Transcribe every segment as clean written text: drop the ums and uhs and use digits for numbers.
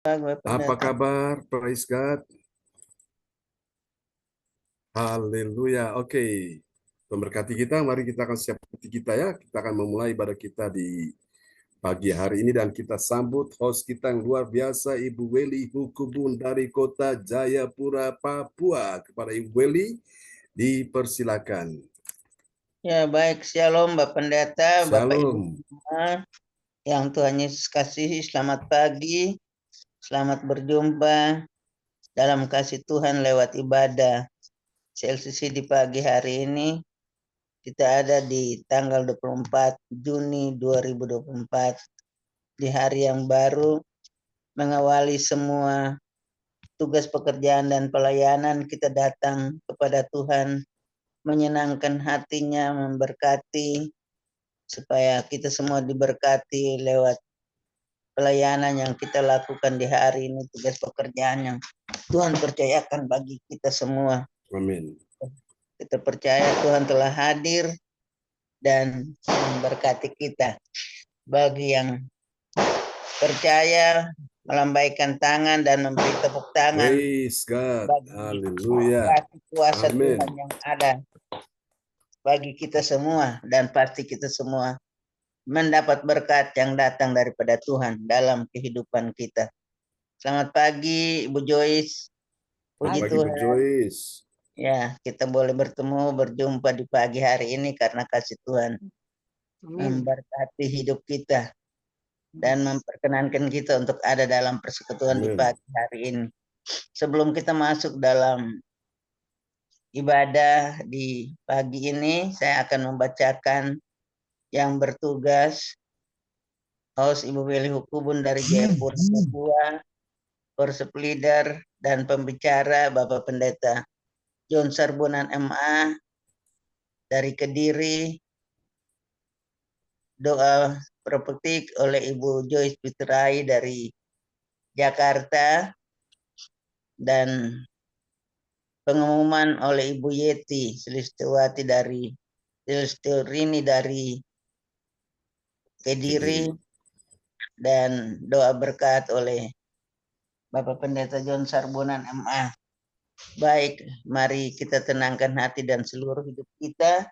Bapak Apa Pendeta. kabar? Praise God. Haleluya. Oke. Memberkati kita, mari kita akan siap hati kita ya. Kita akan memulai ibadah kita di pagi hari ini dan kita sambut host kita yang luar biasa, Ibu Weli Hukubun dari kota Jayapura, Papua. Kepada Ibu Weli, dipersilakan. Ya baik, Shalom Bapak Pendeta, Bapak Ibu Shalom. semua yang Tuhan Yesus kasihi, selamat pagi, selamat berjumpa dalam kasih Tuhan lewat ibadah CLCC di pagi hari ini. Kita ada di tanggal 24 Juni 2024, di hari yang baru, mengawali semua tugas pekerjaan dan pelayanan. Kita datang kepada Tuhan, menyenangkan hatinya, memberkati, supaya kita semua diberkati lewat pelayanan yang kita lakukan di hari ini, tugas pekerjaan yang Tuhan percayakan bagi kita semua. Amin. Kita percaya Tuhan telah hadir dan memberkati kita. Bagi yang percaya, melambaikan tangan dan memberi tepuk tangan Praise God. bagi Haleluya. kasih kuasa Amin. Tuhan yang ada bagi kita semua, dan pasti kita semua mendapat berkat yang datang daripada Tuhan dalam kehidupan kita. Selamat pagi Ibu Joyce. Puji Selamat pagi, Bu Tuhan. Joyce. Ya, kita boleh bertemu, berjumpa di pagi hari ini karena kasih Tuhan memberkati hidup kita dan memperkenankan kita untuk ada dalam persekutuan di Amin. pagi hari ini. Sebelum kita masuk dalam ibadah di pagi ini, saya akan membacakan yang bertugas host Ibu Weli Hukubun dari Jayapura, Papua, worship leader dan pembicara Bapak Pendeta John Sarbunan MA dari Kediri, doa prophetik oleh Ibu Joyce Fitrai dari Jakarta, dan pengumuman oleh Ibu Yeti Silistiwrini dari Kediri, dan doa berkat oleh Bapak Pendeta John Sarbunan MA. Baik, mari kita tenangkan hati dan seluruh hidup kita,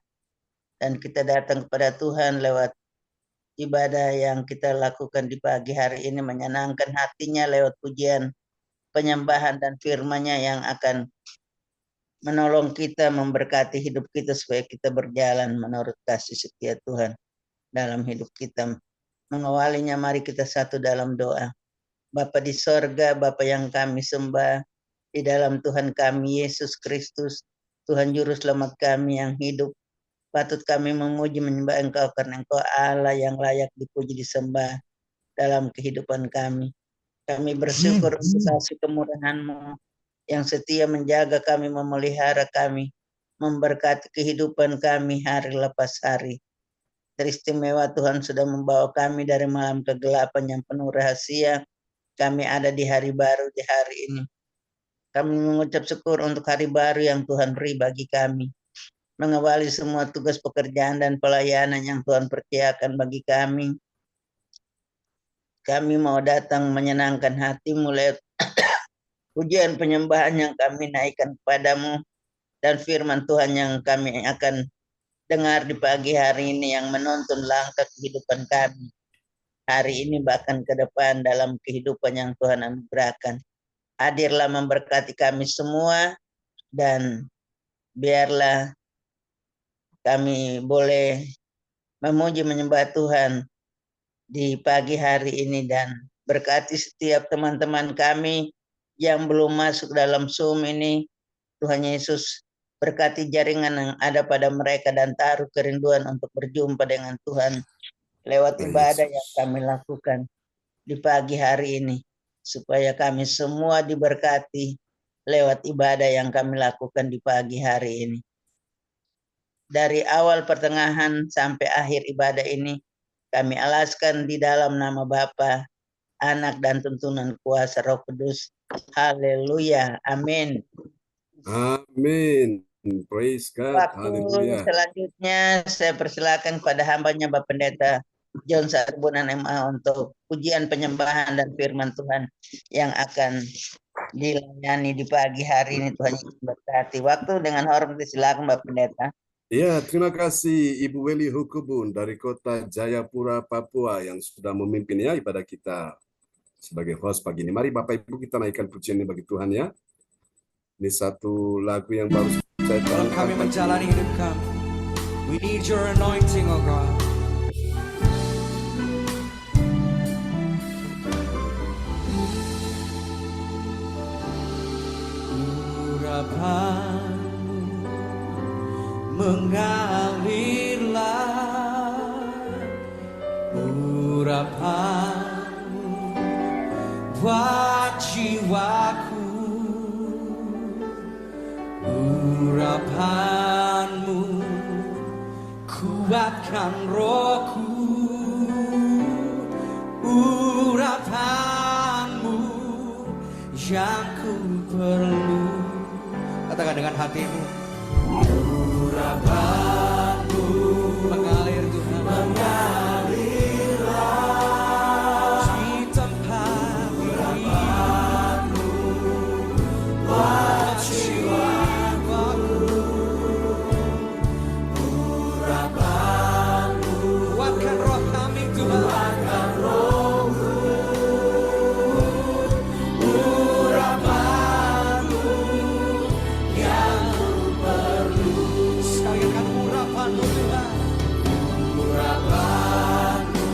dan kita datang kepada Tuhan lewat ibadah yang kita lakukan di pagi hari ini, menyenangkan hatinya lewat pujian, penyembahan, dan firman-Nya yang akan menolong kita, memberkati hidup kita supaya kita berjalan menurut kasih setia Tuhan dalam hidup kita. Mengawalinya, mari kita satu dalam doa. Bapa di sorga, Bapa yang kami sembah, di dalam Tuhan kami Yesus Kristus, Tuhan Juru Selamat kami yang hidup, patut kami memuji menyembah Engkau karena Engkau Allah yang layak dipuji disembah dalam kehidupan kami. Kami bersyukur untuk kasih kemurahan-Mu yang setia menjaga kami, memelihara kami, memberkati kehidupan kami hari lepas hari. Teristimewa Tuhan sudah membawa kami dari malam kegelapan yang penuh rahasia. Kami ada di hari baru di hari ini. Kami mengucap syukur untuk hari baru yang Tuhan beri bagi kami. Mengawali semua tugas pekerjaan dan pelayanan yang Tuhan percayakan bagi kami. Kami mau datang menyenangkan hati-Mu lewat pujian penyembahan yang kami naikkan kepadamu, dan firman Tuhan yang kami akan dengar di pagi hari ini yang menuntun langkah kehidupan kami hari ini bahkan ke depan dalam kehidupan yang Tuhan anugerahkan. Hadirlah memberkati kami semua, dan biarlah kami boleh memuji menyembah Tuhan di pagi hari ini, dan berkati setiap teman-teman kami yang belum masuk dalam Zoom ini. Tuhan Yesus, berkati jaringan yang ada pada mereka dan taruh kerinduan untuk berjumpa dengan Tuhan lewat ibadah yang kami lakukan di pagi hari ini, supaya kami semua diberkati lewat ibadah yang kami lakukan di pagi hari ini. Dari awal, pertengahan, sampai akhir ibadah ini, kami alaskan di dalam nama Bapa, Anak, dan tuntunan kuasa Roh Kudus. Haleluya. Amin. Amin. Praise God. Waktu Haleluya. selanjutnya saya persilakan kepada hambanya Bapak Pendeta John Sarbunan MA untuk pujian penyembahan dan firman Tuhan yang akan dilayani di pagi hari ini. Tuhan Yesus berkati. Waktu dengan hormat silakan Bapak Pendeta. Ya, terima kasih Ibu Weli Hukubun dari kota Jayapura, Papua yang sudah memimpin ya ibadah kita sebagai host pagi ini. Mari Bapak Ibu kita naikkan pujian ini bagi Tuhan ya. Ini satu lagu yang baru saya Dalam kami menjalani hidup kami, we need your anointing, oh God. Urapanmu mengalirlah, urapanmu buat jiwaku, urapanmu kuatkan rohku, urapanmu yang ku perlu. Katakan dengan hatimu. Urapanmu mengalir Tuhan, mengalirlah di tempat ini. Buat jiwaku, urapanmu kuatkan roh kami Tuhan, kuatkan rohku, urapanmu yang ku perlu. Sekali kan urapanmu Tuhan, urapanmu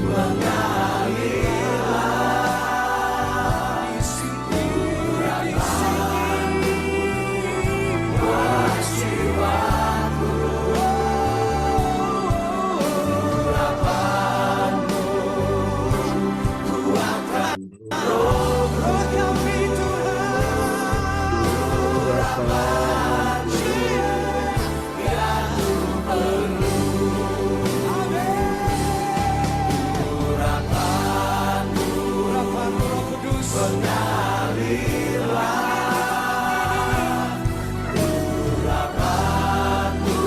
mengalirlah di sini, di sini, buat jiwaku, urapanmu kuatkan roh kami Tuhan, urapanmu yang ku perlu. Amin. Urapanmu Roh Kudus mengalirlah, urapanmu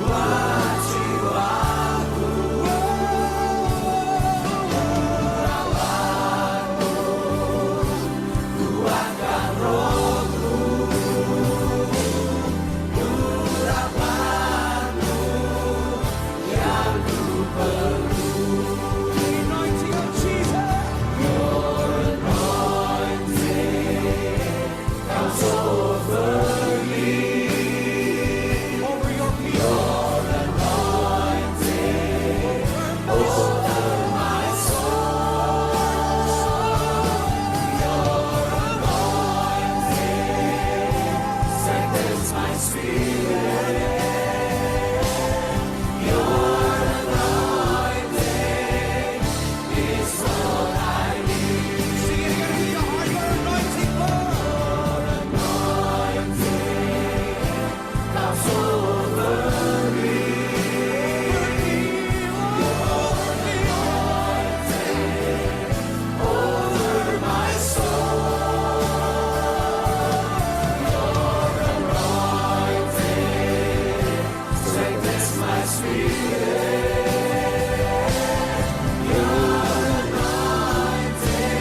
buat jiwaku, urapanmu kuatkan rohku, urapanmu yang ku perlu. The anointing of Jesus, your anointing comes over me, over your people. Your anointing over my soul. Your anointing strengthens my spirit. Your anointing is what I need. Sing it again with your heart. Your anointing, Lord. Your anointing comes over me. Your anointing over my soul. Your anointing strengthens my spirit. Your anointing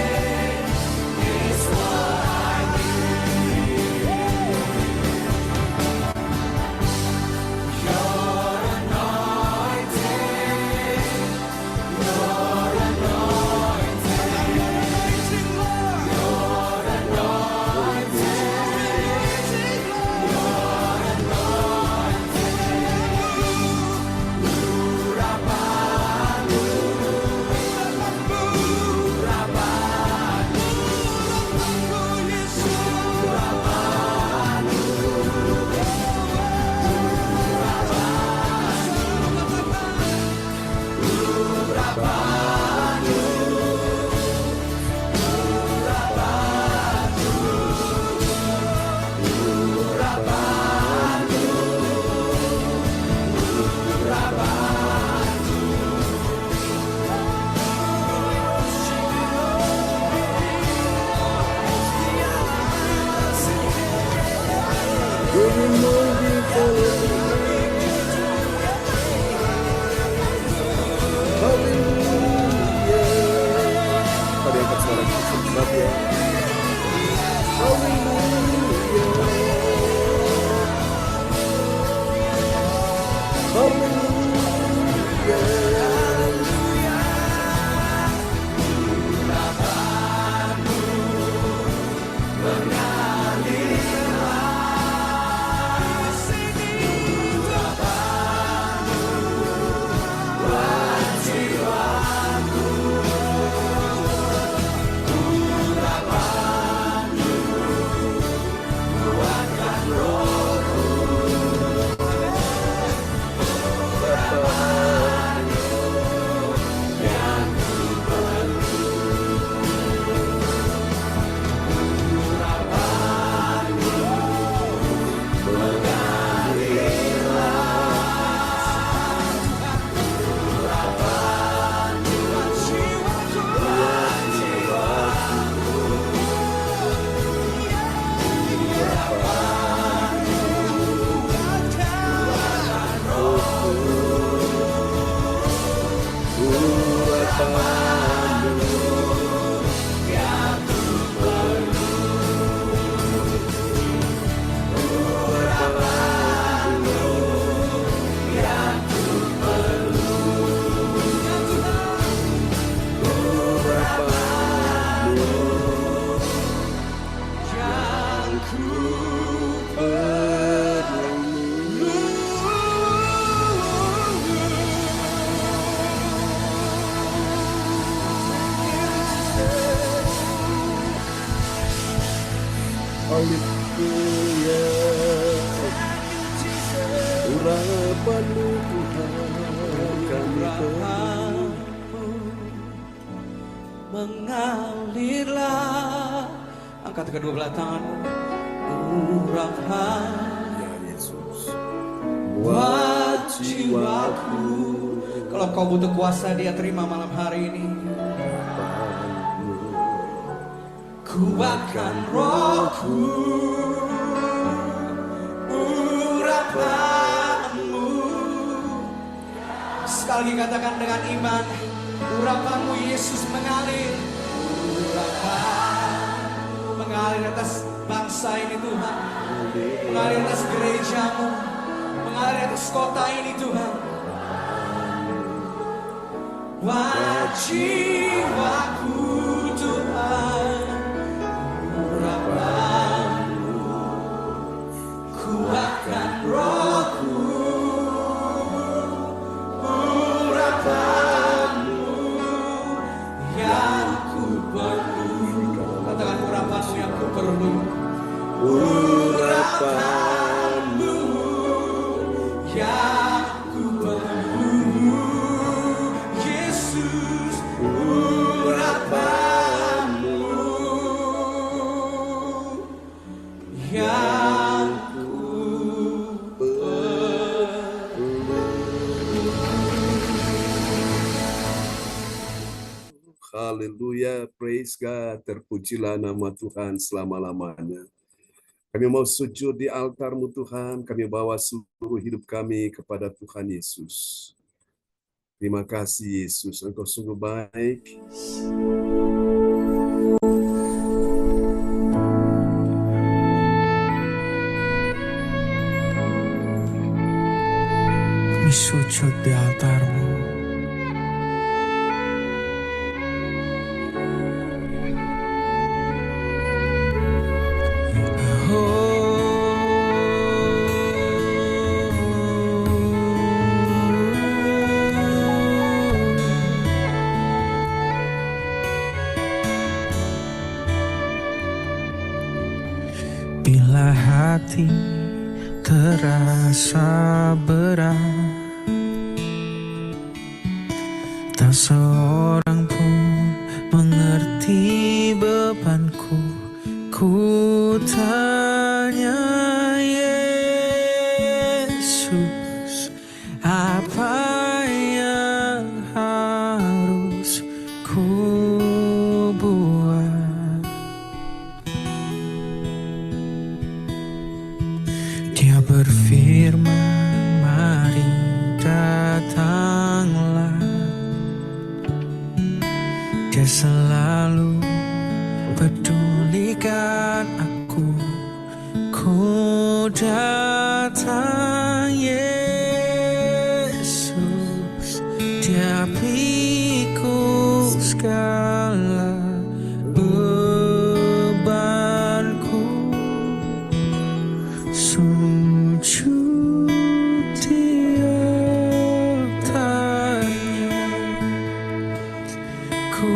is what I need. Your anointing, your anointing, your angkat suara kita sebentar ya. Haleluya. Haleluya. Urapan-Mu Tuhan kami perlu. Mengalirlah. Angkat kedua belah tanganmu. Urapan Ya Yesus, buat jiwaku. Kalau kau butuh kuasa, dia terima malam hari ini. Kuatkan rohku, urapan-Mu. Sekali lagi katakan dengan iman, urapan-Mu Yesus mengalir. Urapan mengalir atas bangsa ini Tuhan, mengalir atas gereja-Mu, mengalir atas kota ini Tuhan. Buat jiwaku Tuhan, urapan-Mu. Kuatkan rohku, urapan-Mu yang ku perlu. Katakan urapan-Mu yang ku perlu. Urapan-Mu yang ku perlu. Yesus, urapan-Mu yang ku perlu. haleluya, praise God, terpujilah nama Tuhan selama-lamanya. Kami mau sujud di altar-Mu Tuhan, kami bawa seluruh hidup kami kepada Tuhan Yesus. Terima kasih Yesus, Engkau sungguh baik. Kami sujud di altar-Mu. Bila hati terasa berat, tak seorang pun mengerti bebanku. Ku tanya Yesus, apa yang harus ku buat? Dia berfirman, mari datanglah. Dia selalu pedulikan aku. Ku datang Yesus, Dia pikul segala bebanku. Sujud di altarnya, ku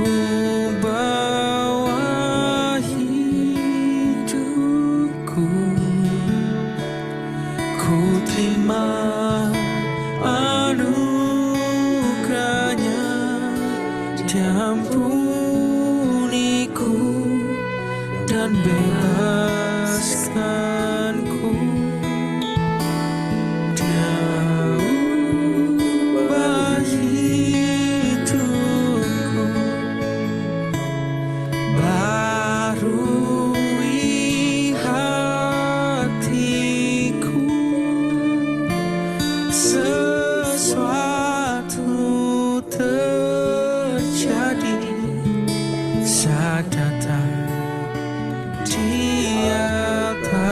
bawa hidupku. Ku terima anugerahnya, Dia ampuniku dan bebaskanku. Dia ubah hidupku, barui hatiku. Sesuatu terjadi saat datang di altarnya.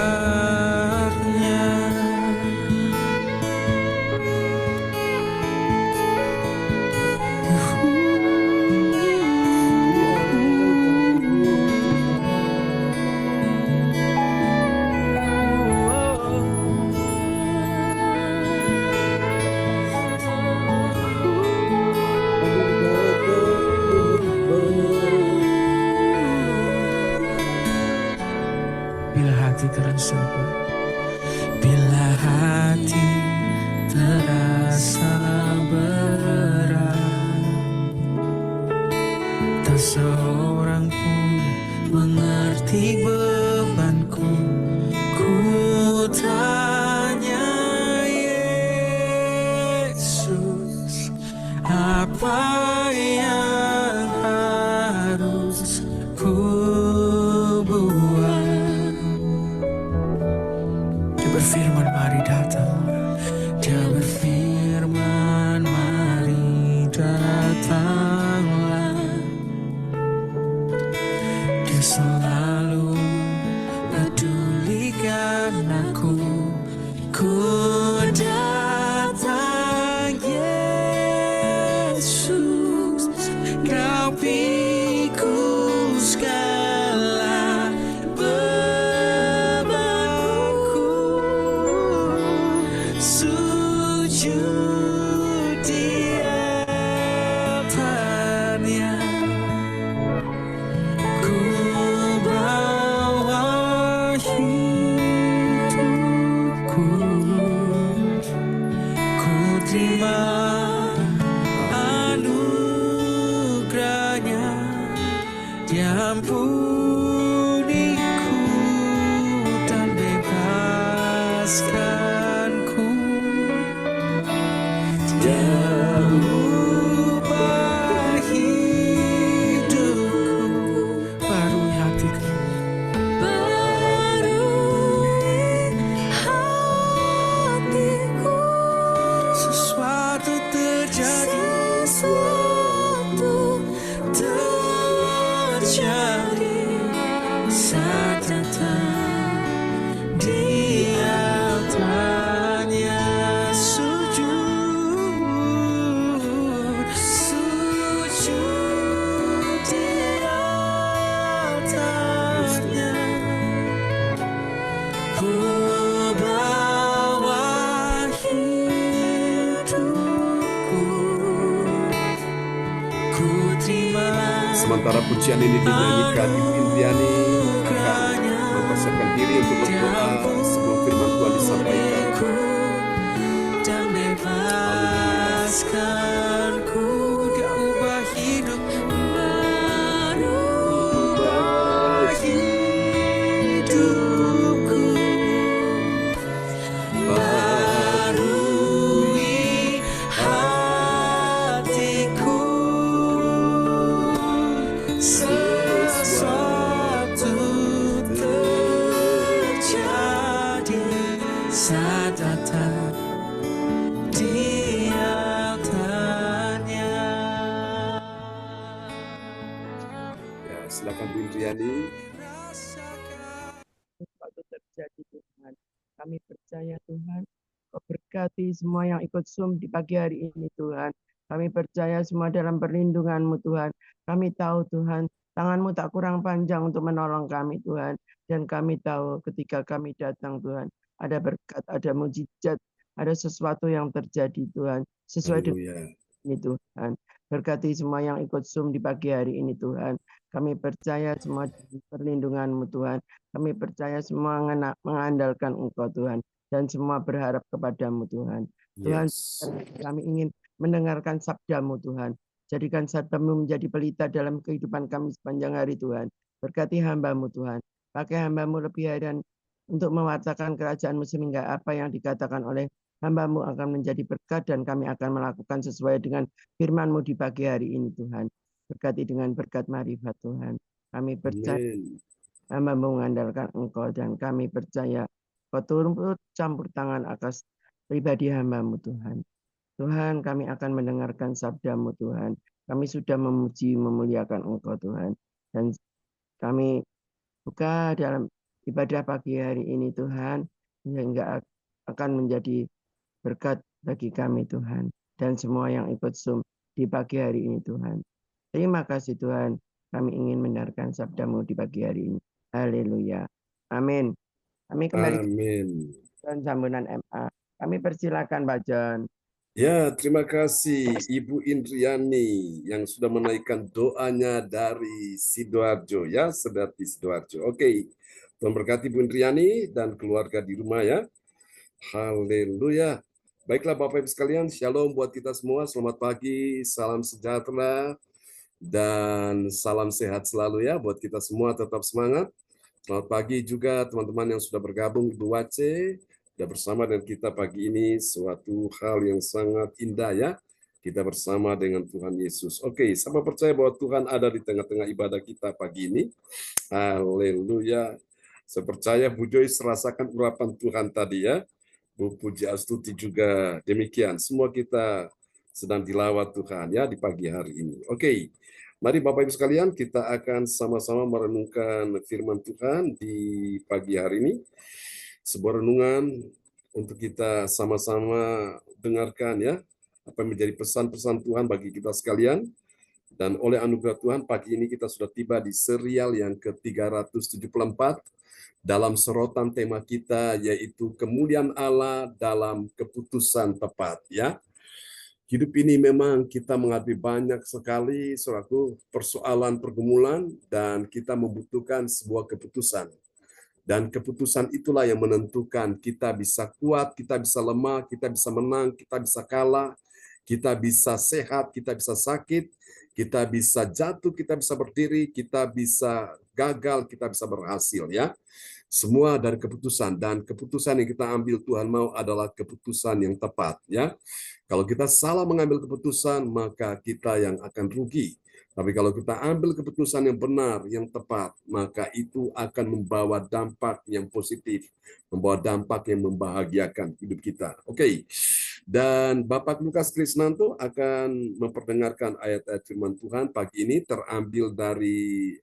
Bila hati terasa berat, bila hati terasa berat, tak seorang pun mengerti bebanku. Ku tanya Yesus, apa yang harus ku buat? Dia berfirman, mari datang. Dia berfirman, mari datanglah. Dia selalu pedulikan aku. Ku datang Yesus, Kau pikul segala bebanku. Sujud di altarnya, ku bawa hidupku. Ku terima anugerahnya, Dia ampuniku dan bebaskanku. Dia ubah hidupku, barui hatiku. Sesuatu terjadi, saat datang di altarnya. Sujud di altarnya, ku bawa hidupku. Ku terima. Sementara pujian ini dinyanyikan, Ibu Indiani akan mempersiapkan diri untuk berdoa sebelum firman Tuhan disampaikan. Dan bebaskanku, Dia ubah hidupku, ubah hidupku, barui hatiku. Sesuatu terjadi saat datang di altar. silakan Bu Indriani. Sesuatu terjadi Tuhan. Kami percaya Tuhan, Kau berkati semua yang ikut Zoom di pagi hari ini Tuhan. Kami percaya semua dalam perlindungan-Mu Tuhan. Kami tahu Tuhan, tangan-Mu tak kurang panjang untuk menolong kami Tuhan. Dan kami tahu ketika kami datang Tuhan, ada berkat, ada mujizat, ada sesuatu yang terjadi Tuhan. Sesuai dengan Haleluya. ini Tuhan. Berkati semua yang ikut Zoom di pagi hari ini Tuhan. Kami percaya semua perlindungan-Mu Tuhan. Kami percaya semua mengandalkan Engkau Tuhan. Dan semua berharap kepadamu Tuhan. Tuhan, Yes. kami ingin mendengarkan sabda-Mu Tuhan. Jadikan sabda-Mu menjadi pelita dalam kehidupan kami sepanjang hari Tuhan. Berkati hamba-Mu Tuhan. Pakai hamba-Mu lebih harian untuk mewartakan kerajaan-Mu sehingga apa yang dikatakan oleh hamba-Mu akan menjadi berkat dan kami akan melakukan sesuai dengan firman-Mu di pagi hari ini Tuhan. Berkati dengan berkat marifat Tuhan. Kami percaya Amin. hamba-Mu mengandalkan Engkau dan kami percaya Kau turut campur tangan atas pribadi hamba-Mu Tuhan. Tuhan, kami akan mendengarkan sabda-Mu Tuhan. Kami sudah memuji, memuliakan Engkau Tuhan. Dan kami buka dalam ibadah pagi hari ini Tuhan, sehingga akan menjadi berkat bagi kami Tuhan. Dan semua yang ikut Zoom di pagi hari ini Tuhan. Terima kasih Tuhan, kami ingin mendengarkan sabda-Mu di pagi hari ini. Haleluya. Amin. Kami kembali Amin. ke sambunan MA. Kami persilakan Pak John. Ya, terima kasih Ibu Indriani yang sudah menaikkan doanya dari Sidoarjo ya, Sedati Sidoarjo. Oke, Tuhan berkati Bu Indriani dan keluarga di rumah ya. Haleluya. Baiklah Bapak Ibu sekalian, shalom buat kita semua. Selamat pagi, salam sejahtera dan salam sehat selalu ya buat kita semua. Tetap semangat. Selamat pagi juga teman-teman yang sudah bergabung Ibu Wace. Sudah bersama dengan kita pagi ini, suatu hal yang sangat indah ya. Kita bersama dengan Tuhan Yesus. Oke, sama percaya bahwa Tuhan ada di tengah-tengah ibadah kita pagi ini. Haleluya. Saya percaya Bu Joyce rasakan urapan Tuhan tadi ya. Bu Puji Astuti juga demikian. Semua kita sedang dilawat Tuhan ya di pagi hari ini. Oke. Mari Bapak Ibu sekalian, kita akan sama-sama merenungkan firman Tuhan di pagi hari ini. Sebuah renungan untuk kita sama-sama dengarkan ya, apa yang menjadi pesan-pesan Tuhan bagi kita sekalian. Dan oleh anugerah Tuhan, pagi ini kita sudah tiba di serial yang ke-374 dalam sorotan tema kita, yaitu kemuliaan Allah dalam keputusan tepat ya. Hidup ini memang kita menghadapi banyak sekali suatu persoalan pergumulan dan kita membutuhkan sebuah keputusan. Dan keputusan itulah yang menentukan kita bisa kuat, kita bisa lemah, kita bisa menang, kita bisa kalah, kita bisa sehat, kita bisa sakit, kita bisa jatuh, kita bisa berdiri, kita bisa gagal, kita bisa berhasil ya. Semua dari keputusan, dan keputusan yang kita ambil Tuhan mau adalah keputusan yang tepat ya. Kalau kita salah mengambil keputusan, maka kita yang akan rugi. Tapi kalau kita ambil keputusan yang benar, yang tepat, maka itu akan membawa dampak yang positif, membawa dampak yang membahagiakan hidup kita. Oke. Dan Bapak Lukas Krisnanto akan memperdengarkan ayat-ayat firman Tuhan pagi ini terambil dari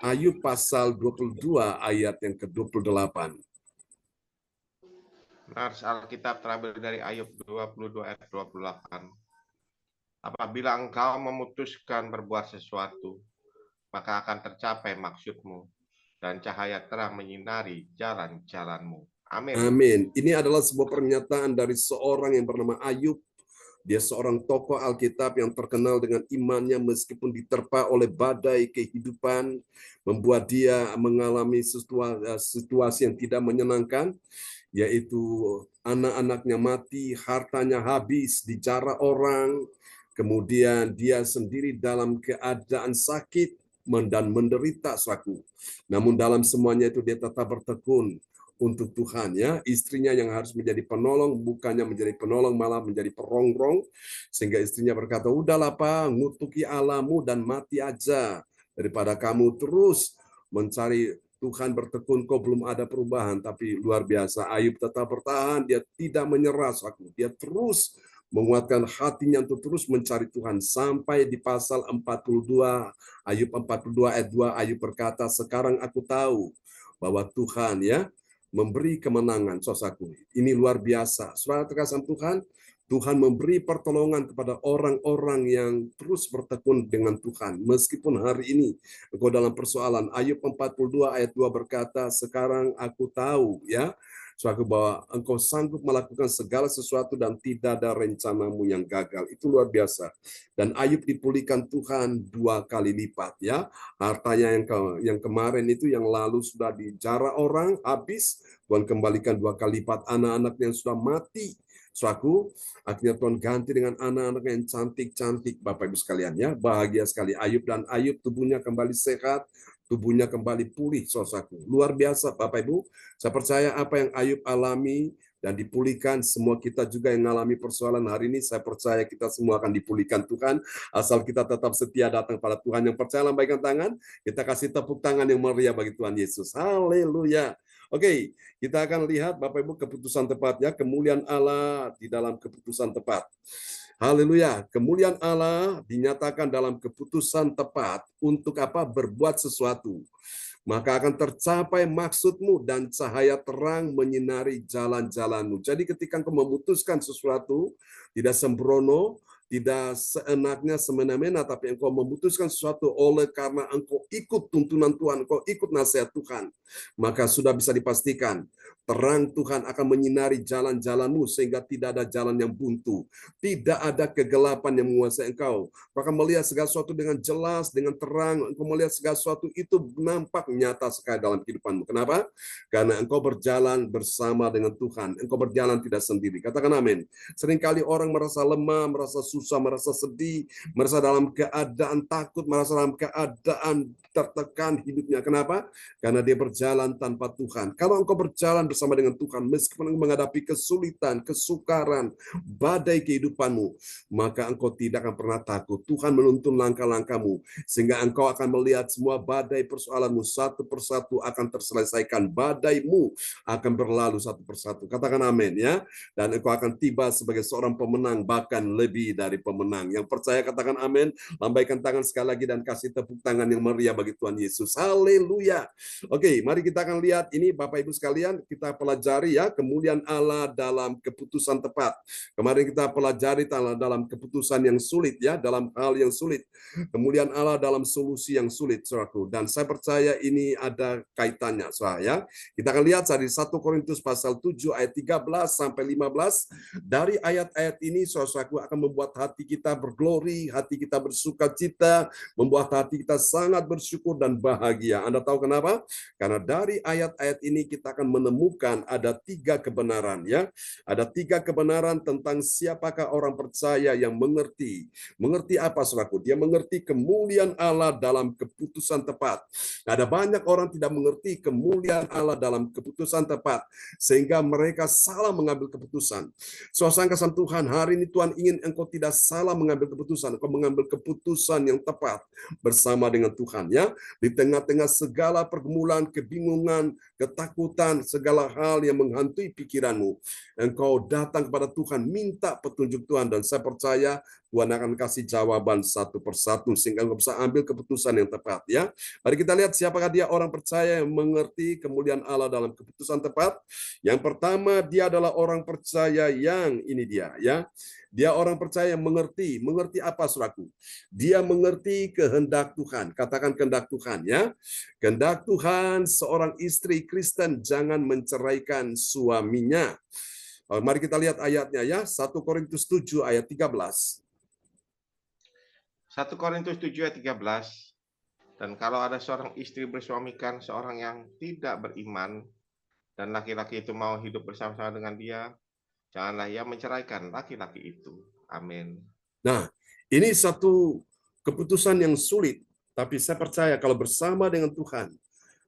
Ayub pasal 22 ayat yang ke-28. Benar, Alkitab terambil dari Ayub 22 ayat 28. Apabila engkau memutuskan berbuat sesuatu, maka akan tercapai maksudmu, dan cahaya terang menyinari jalan-jalanmu. Amin. Amin. Ini adalah sebuah pernyataan dari seorang yang bernama Ayub. Dia seorang tokoh Alkitab yang terkenal dengan imannya meskipun diterpa oleh badai kehidupan, membuat dia mengalami situasi yang tidak menyenangkan, yaitu anak-anaknya mati, hartanya habis, dijarah orang, kemudian dia sendiri dalam keadaan sakit dan menderita saku. Namun dalam semuanya itu dia tetap bertekun untuk Tuhan ya. Istrinya yang harus menjadi penolong bukannya menjadi penolong, malah menjadi perongrong, sehingga istrinya berkata, udahlah Pak, ngutuki Allahmu dan mati aja daripada kamu terus mencari Tuhan. Bertekun kok belum ada perubahan. Tapi luar biasa, Ayub tetap bertahan, dia tidak menyerah saku. Dia terus menguatkan hatinya untuk terus mencari Tuhan. Sampai di pasal 42, Ayub 42 ayat 2, Ayub berkata, sekarang aku tahu bahwa Tuhan ya memberi kemenangan, saudaraku. Ini luar biasa. Saudara terkasih Tuhan, Tuhan memberi pertolongan kepada orang-orang yang terus bertekun dengan Tuhan. Meskipun hari ini engkau dalam persoalan. Ayub 42 ayat 2 berkata, sekarang aku tahu ya, suatu bahwa engkau sanggup melakukan segala sesuatu dan tidak ada rencanamu yang gagal. Itu luar biasa. Dan Ayub dipulihkan Tuhan 2 kali lipat ya. Hartanya yang kemarin itu yang lalu sudah dijara orang habis, Tuhan kembalikan 2 kali lipat. Anak-anak yang sudah mati, suatu akhirnya Tuhan ganti dengan anak-anak yang cantik-cantik. Bapak Ibu sekalian ya, bahagia sekali Ayub, dan Ayub tubuhnya kembali sehat, tubuhnya kembali pulih, saudaraku. Luar biasa Bapak Ibu. Saya percaya apa yang Ayub alami dan dipulihkan, semua kita juga yang mengalami persoalan hari ini, saya percaya kita semua akan dipulihkan Tuhan, asal kita tetap setia datang pada Tuhan. Yang percaya lambaikan tangan, kita kasih tepuk tangan yang meriah bagi Tuhan Yesus. Haleluya. Oke, kita akan lihat Bapak Ibu keputusan tepat ya, kemuliaan Allah di dalam keputusan tepat. Haleluya, kemuliaan Allah dinyatakan dalam keputusan tepat untuk apa? Berbuat sesuatu. Maka akan tercapai maksudmu dan cahaya terang menyinari jalan-jalanmu. Jadi ketika engkau memutuskan sesuatu, tidak sembrono, tidak seenaknya semena-mena, tapi engkau memutuskan sesuatu oleh karena engkau ikut tuntunan Tuhan, engkau ikut nasihat Tuhan, maka sudah bisa dipastikan terang Tuhan akan menyinari jalan-jalanmu sehingga tidak ada jalan yang buntu, tidak ada kegelapan yang menguasai engkau. Maka melihat segala sesuatu dengan jelas, dengan terang, engkau melihat segala sesuatu itu nampak nyata sekali dalam kehidupanmu. Kenapa? Karena engkau berjalan bersama dengan Tuhan, engkau berjalan tidak sendiri. Katakan amin. Seringkali orang merasa lemah, merasa susah, merasa sedih, merasa dalam keadaan takut, merasa dalam keadaan tertekan hidupnya. Kenapa? Karena dia berjalan tanpa Tuhan. Kalau engkau berjalan bersama dengan Tuhan, meskipun engkau menghadapi kesulitan, kesukaran, badai kehidupanmu, maka engkau tidak akan pernah takut. Tuhan menuntun langkah-langkahmu, sehingga engkau akan melihat semua badai persoalanmu satu persatu akan terselesaikan. Badaimu akan berlalu satu persatu. Katakan amin ya. Dan engkau akan tiba sebagai seorang pemenang, bahkan lebih dari pemenang. Yang percaya katakan amin. Lambaikan tangan sekali lagi dan kasih tepuk tangan yang meriah bagi Tuhan Yesus. Haleluya. Oke, mari kita akan lihat ini Bapak Ibu sekalian, kita pelajari ya kemuliaan Allah dalam keputusan tepat. Kemarin kita pelajari dalam keputusan yang sulit ya, dalam hal yang sulit. Kemuliaan Allah dalam solusi yang sulit, saudaraku. Dan saya percaya ini ada kaitannya, saudara ya. Kita akan lihat dari 1 Korintus pasal 7 ayat 13 sampai 15. Dari ayat-ayat ini, saudaraku, akan membuat hati kita berglori, hati kita bersukacita, membuat hati kita sangat bersyukur dan bahagia. Anda tahu kenapa? Karena dari ayat-ayat ini kita akan menemukan ada 3 kebenaran ya. Ada 3 kebenaran tentang siapakah orang percaya yang mengerti. Mengerti apa, saudaraku? Dia mengerti kemuliaan Allah dalam keputusan tepat. Ada banyak orang tidak mengerti kemuliaan Allah dalam keputusan tepat, sehingga mereka salah mengambil keputusan. Suasana kesan Tuhan, hari ini Tuhan ingin engkau tidak salah mengambil keputusan, engkau mengambil keputusan yang tepat bersama dengan Tuhan ya. Di tengah-tengah segala pergumulan, kebingungan, ketakutan, segala hal yang menghantui pikiranmu, engkau datang kepada Tuhan, minta petunjuk Tuhan, dan saya percaya Tuhan akan kasih jawaban satu persatu sehingga engkau bisa ambil keputusan yang tepat ya. Mari kita lihat siapakah dia orang percaya yang mengerti kemuliaan Allah dalam keputusan tepat. Yang pertama, dia adalah orang percaya yang ini dia ya. Dia orang percaya yang mengerti. Mengerti apa, saudaraku? Dia mengerti kehendak Tuhan. Katakan kehendak Tuhan ya. Kehendak Tuhan, seorang istri Kristen jangan menceraikan suaminya. Mari kita lihat ayatnya ya. 1 Korintus 7 ayat 13. 1 Korintus 7 ayat 13. Dan kalau ada seorang istri bersuamikan seorang yang tidak beriman, dan laki-laki itu mau hidup bersama-sama dengan dia, janganlah ia menceraikan laki-laki itu. Amin. Nah, ini satu keputusan yang sulit, tapi saya percaya kalau bersama dengan Tuhan,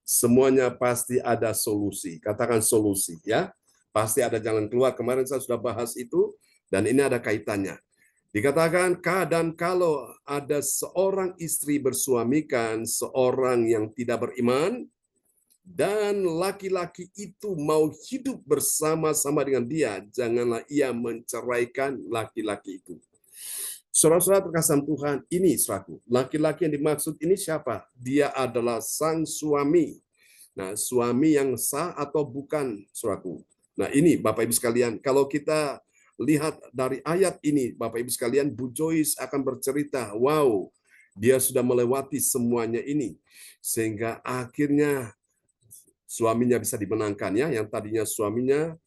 semuanya pasti ada solusi. Katakan solusi ya. Pasti ada jalan keluar. Kemarin saya sudah bahas itu, dan ini ada kaitannya. Dikatakan keadaan kalau ada seorang istri bersuamikan seorang yang tidak beriman, dan laki-laki itu mau hidup bersama-sama dengan dia, janganlah ia menceraikan laki-laki itu. Saudara-saudara terkasih Tuhan, ini saudaraku, laki-laki yang dimaksud ini siapa? Dia adalah sang suami. Nah, suami yang sah atau bukan, saudaraku. Nah, ini Bapak Ibu sekalian, kalau kita lihat dari ayat ini, Bapak Ibu sekalian, Bu Joyce akan bercerita, wow, dia sudah melewati semuanya ini. Sehingga akhirnya suaminya bisa dimenangkan ya, yang tadinya suaminya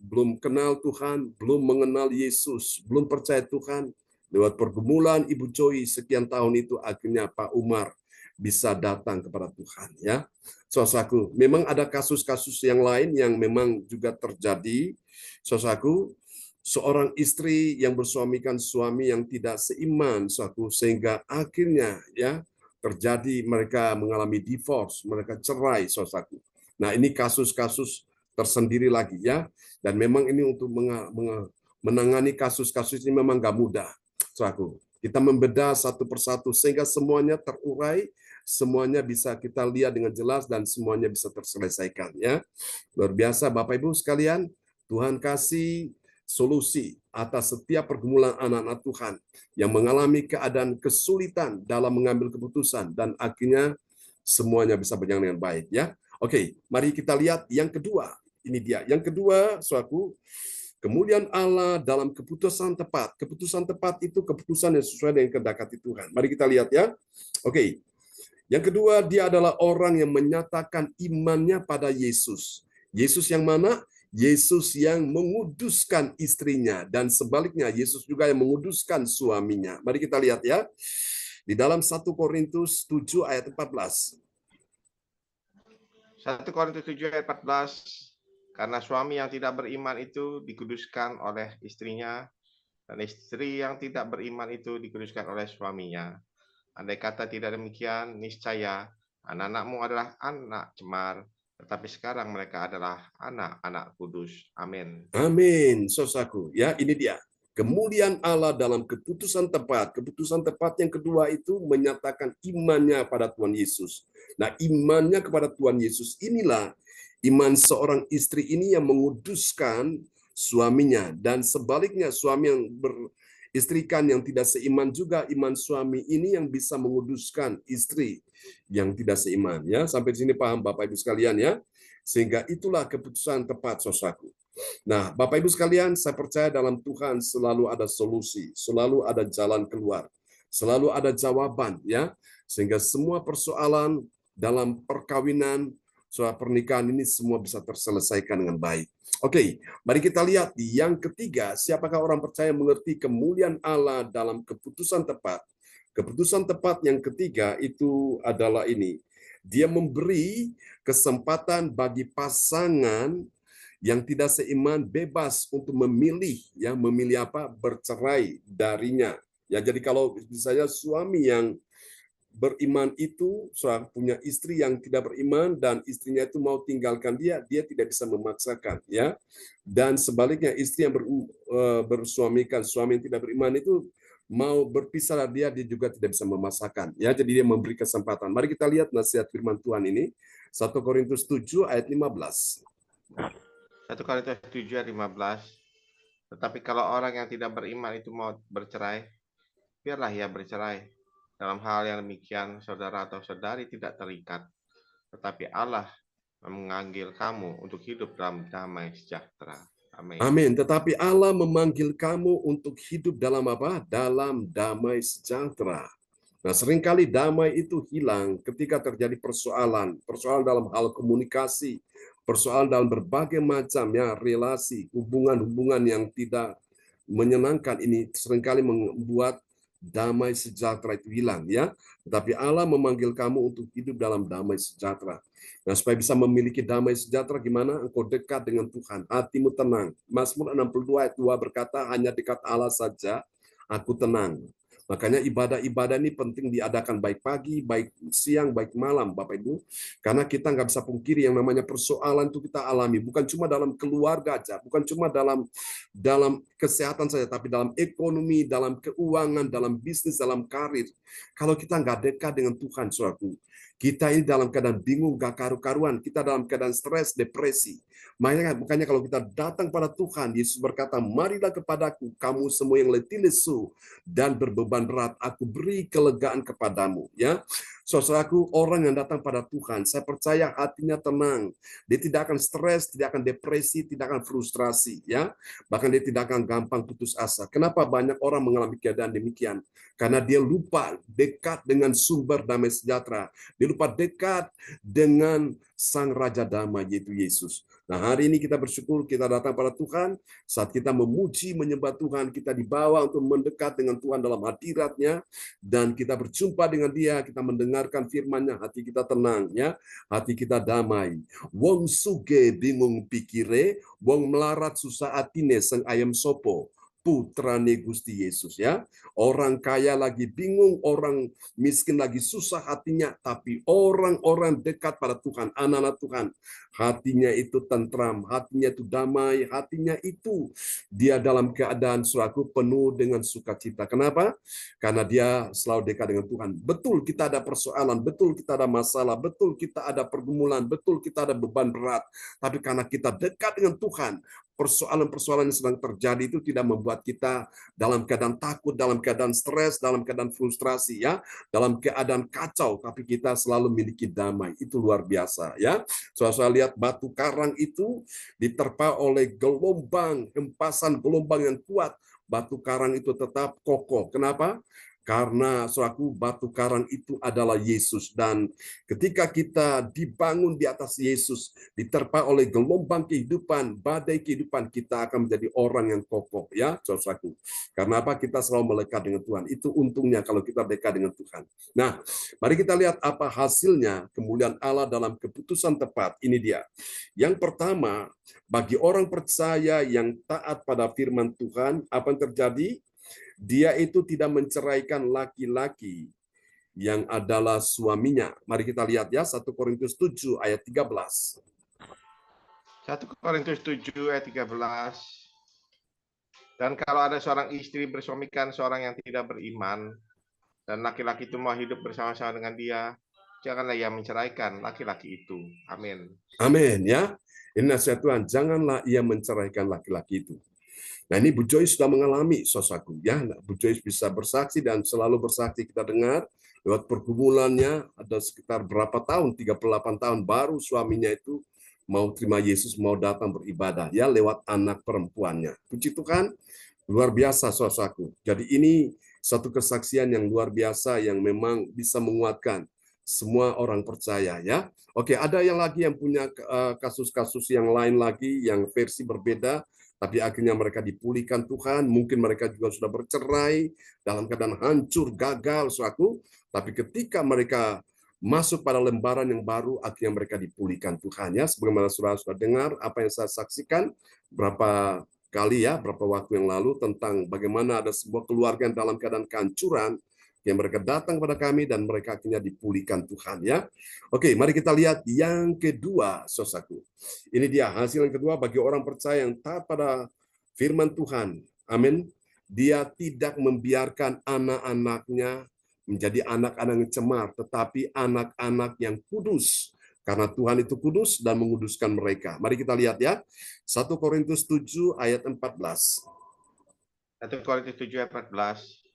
belum kenal Tuhan, belum mengenal Yesus, belum percaya Tuhan, lewat pergumulan Ibu Joy sekian tahun itu akhirnya Pak Umar bisa datang kepada Tuhan ya. Saudaraku, memang ada kasus-kasus yang lain yang memang juga terjadi. Saudaraku, seorang istri yang bersuamikan suami yang tidak seiman, saudaraku, sehingga akhirnya ya terjadi mereka mengalami divorce, mereka cerai, saudaraku. Nah, ini kasus-kasus tersendiri lagi ya. Dan memang ini untuk menangani kasus-kasus ini memang nggak mudah. Saudaraku, kita membedah satu persatu sehingga semuanya terurai, semuanya bisa kita lihat dengan jelas dan semuanya bisa terselesaikan ya. Luar biasa Bapak Ibu sekalian, Tuhan kasih solusi atas setiap pergumulan anak-anak Tuhan yang mengalami keadaan kesulitan dalam mengambil keputusan dan akhirnya semuanya bisa berjalan dengan baik ya. Oke, mari kita lihat yang kedua. Ini dia. Yang kedua, saudaraku, kemudian Allah dalam keputusan tepat. Keputusan tepat itu keputusan yang sesuai dengan kehendak hati Tuhan. Mari kita lihat ya. Oke. Yang kedua, dia adalah orang yang menyatakan imannya pada Yesus. Yesus yang mana? Yesus yang menguduskan istrinya. Dan sebaliknya, Yesus juga yang menguduskan suaminya. Mari kita lihat ya. Di dalam 1 Korintus 7 ayat 14. 1 Korintus 7 ayat 14, karena suami yang tidak beriman itu dikuduskan oleh istrinya, dan istri yang tidak beriman itu dikuduskan oleh suaminya. Andai kata tidak demikian, niscaya anak-anakmu adalah anak cemar, tetapi sekarang mereka adalah anak-anak kudus. Amin. Amin, saudaraku. Ya, ini dia. Kemudian Allah dalam keputusan tepat. Keputusan tepat yang kedua itu menyatakan imannya pada Tuhan Yesus. Nah, imannya kepada Tuhan Yesus inilah iman seorang istri ini yang menguduskan suaminya. Dan sebaliknya, suami yang beristrikan yang tidak seiman juga, iman suami ini yang bisa menguduskan istri yang tidak seiman. Ya, sampai di sini paham Bapak Ibu sekalian ya. Sehingga itulah keputusan tepat, saudaraku. Nah, Bapak Ibu sekalian, saya percaya dalam Tuhan selalu ada solusi, selalu ada jalan keluar, selalu ada jawaban ya. Sehingga semua persoalan dalam perkawinan, soal pernikahan ini semua bisa terselesaikan dengan baik. Oke, mari kita lihat di yang ketiga, siapakah orang percaya mengerti kemuliaan Allah dalam keputusan tepat. Keputusan tepat yang ketiga itu adalah ini. Dia memberi kesempatan bagi pasangan yang tidak seiman bebas untuk memilih ya, memilih apa? Bercerai darinya. Ya, jadi kalau misalnya suami yang beriman itu punya istri yang tidak beriman dan istrinya itu mau tinggalkan dia, dia tidak bisa memaksakan ya. Dan sebaliknya istri yang bersuamikan suami yang tidak beriman itu mau berpisah dari dia juga tidak bisa memaksakan ya. Jadi dia memberi kesempatan. Mari kita lihat nasihat firman Tuhan ini 1 Korintus 7 ayat 15. 1 Korintus 7 ayat 15. Tetapi kalau orang yang tidak beriman itu mau bercerai, biarlah ia bercerai. Dalam hal yang demikian, saudara atau saudari tidak terikat. Tetapi Allah memanggil kamu untuk hidup dalam damai sejahtera. Amin. Amin. Tetapi Allah memanggil kamu untuk hidup dalam apa? Dalam damai sejahtera. Nah, seringkali damai itu hilang ketika terjadi persoalan. Persoalan dalam hal komunikasi, persoalan dalam berbagai macam ya relasi, hubungan-hubungan yang tidak menyenangkan ini seringkali membuat damai sejahtera itu hilang ya. Tetapi Allah memanggil kamu untuk hidup dalam damai sejahtera. Nah, supaya bisa memiliki damai sejahtera gimana? Engkau dekat dengan Tuhan, hatimu tenang. Mazmur 62 ayat 2 berkata, hanya dekat Allah saja aku tenang. Makanya ibadah-ibadah ini penting diadakan baik pagi, baik siang, baik malam, Bapak Ibu. Karena kita nggak bisa pungkiri yang namanya persoalan itu kita alami. Bukan cuma dalam keluarga aja, bukan cuma dalam kesehatan saja, tapi dalam ekonomi, dalam keuangan, dalam bisnis, dalam karir. Kalau kita nggak dekat dengan Tuhan, saudaraku, Kita ini dalam keadaan bingung, gak karu-karuan. Kita dalam keadaan stres, depresi. Makanya kalau kita datang pada Tuhan, Yesus berkata, marilah kepadaku, kamu semua yang letih lesu dan berbeban berat, aku beri kelegaan kepadamu. Ya, saudaraku, orang yang datang pada Tuhan, saya percaya hatinya tenang. Dia tidak akan stres, tidak akan depresi, tidak akan frustrasi. Ya, bahkan dia tidak akan gampang putus asa. Kenapa banyak orang mengalami keadaan demikian? Karena dia lupa dekat dengan sumber damai sejahtera. Dia lupa dekat dengan Sang Raja Damai, yaitu Yesus. Nah, hari ini kita bersyukur kita datang pada Tuhan. Saat kita memuji, menyembah Tuhan, kita dibawa untuk mendekat dengan Tuhan dalam hadirat-Nya. Dan kita berjumpa dengan Dia, kita mendengarkan firman-Nya, hati kita tenang, ya, hati kita damai. Wong suge bingung pikire, wong melarat susah atine seng ayam sopo. Putrane Gusti Yesus, ya. Orang kaya lagi bingung, orang miskin lagi susah hatinya, tapi orang-orang dekat pada Tuhan, anak-anak Tuhan, hatinya itu tentram, hatinya itu damai, hatinya itu dia dalam keadaan suraku penuh dengan sukacita. Kenapa? Karena dia selalu dekat dengan Tuhan. Betul kita ada persoalan, betul kita ada masalah, betul kita ada pergumulan, betul kita ada beban berat, tapi karena kita dekat dengan Tuhan, persoalan-persoalan yang sedang terjadi itu tidak membuat kita dalam keadaan takut, dalam keadaan stres, dalam keadaan frustrasi, ya, dalam keadaan kacau, tapi kita selalu memiliki damai. Itu luar biasa, ya. Saya lihat batu karang itu diterpa oleh gelombang, hempasan gelombang yang kuat. Batu karang itu tetap kokoh. Kenapa? Karena suatu batu karang itu adalah Yesus. Dan ketika kita dibangun di atas Yesus, diterpa oleh gelombang kehidupan, badai kehidupan, kita akan menjadi orang yang kokoh, ya, saudaraku. Karena apa? Kita selalu melekat dengan Tuhan. Itu untungnya kalau kita dekat dengan Tuhan. Nah, mari kita lihat apa hasilnya kemuliaan Allah dalam keputusan tepat. Ini dia. Yang pertama, bagi orang percaya yang taat pada firman Tuhan, apa yang terjadi? Dia itu tidak menceraikan laki-laki yang adalah suaminya. Mari kita lihat ya, 1 Korintus 7 ayat 13. 1 Korintus 7 ayat 13. Dan kalau ada seorang istri bersuamikan seorang yang tidak beriman, dan laki-laki itu mau hidup bersama-sama dengan dia, janganlah ia menceraikan laki-laki itu. Amin. Amin, ya. Ini nasihat Tuhan, janganlah ia menceraikan laki-laki itu. Nah, ini Bu Joyce sudah mengalami, saudaraku, ya. Bu Joyce bisa bersaksi dan selalu bersaksi, kita dengar lewat pergumulannya ada sekitar berapa tahun, 38 tahun baru suaminya itu mau terima Yesus, mau datang beribadah, ya, lewat anak perempuannya. Puji Tuhan, luar biasa, saudaraku. Jadi ini satu kesaksian yang luar biasa yang memang bisa menguatkan semua orang percaya, ya. Oke, ada yang lagi yang punya kasus-kasus yang lain lagi yang versi berbeda, tapi akhirnya mereka dipulihkan Tuhan. Mungkin mereka juga sudah bercerai dalam keadaan hancur, gagal, suatu. Tapi ketika mereka masuk pada lembaran yang baru, akhirnya mereka dipulihkan Tuhan, ya. Sebagaimana saudara sudah dengar apa yang saya saksikan berapa kali, ya, berapa waktu yang lalu tentang bagaimana ada sebuah keluarga yang dalam keadaan kehancuran, yang mereka datang pada kami dan mereka akhirnya dipulihkan Tuhan, ya. Oke, mari kita lihat yang kedua, saudaraku. Ini dia hasil yang kedua bagi orang percaya yang taat pada firman Tuhan. Amin. Dia tidak membiarkan anak-anaknya menjadi anak-anak yang cemar, tetapi anak-anak yang kudus. Karena Tuhan itu kudus dan menguduskan mereka. Mari kita lihat, ya. 1 Korintus 7 ayat 14. 1 Korintus 7 ayat 14.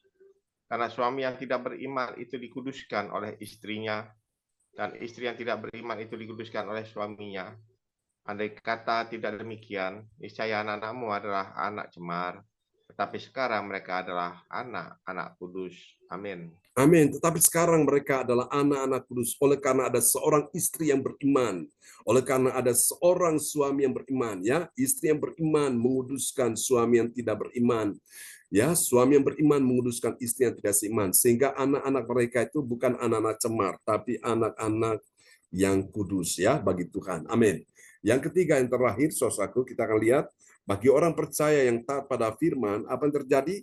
Karena suami yang tidak beriman itu dikuduskan oleh istrinya, dan istri yang tidak beriman itu dikuduskan oleh suaminya. Andai kata tidak demikian, niscaya anak-anakmu adalah anak cemar, tetapi sekarang mereka adalah anak-anak kudus. Amin. Amin. Tetapi sekarang mereka adalah anak-anak kudus oleh karena ada seorang istri yang beriman, oleh karena ada seorang suami yang beriman, ya. Istri yang beriman menguduskan suami yang tidak beriman. Ya, suami yang beriman menguduskan istri yang tidak seiman, sehingga anak-anak mereka itu bukan anak-anak cemar, tapi anak-anak yang kudus, ya, bagi Tuhan. Amin. Yang ketiga, yang terakhir, saudaraku, kita akan lihat bagi orang percaya yang taat pada firman, apa yang terjadi?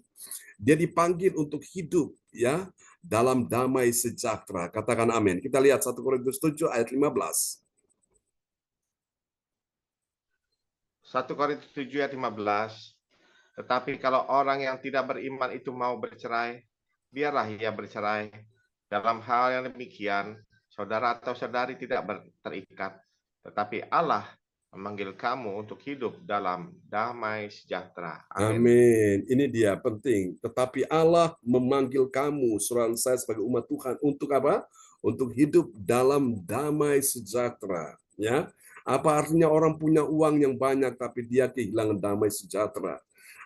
Dia dipanggil untuk hidup, ya, dalam damai sejahtera. Katakan amin. Kita lihat 1 Korintus 7 ayat 15. 1 Korintus 7 ayat 15. Tetapi kalau orang yang tidak beriman itu mau bercerai, biarlah ia bercerai. Dalam hal yang demikian, saudara atau saudari tidak terikat, tetapi Allah memanggil kamu untuk hidup dalam damai sejahtera. Amin. Amin. Ini dia penting. Tetapi Allah memanggil kamu, saudara saya sebagai umat Tuhan, untuk apa? Untuk hidup dalam damai sejahtera. Ya, apa artinya orang punya uang yang banyak tapi dia kehilangan damai sejahtera?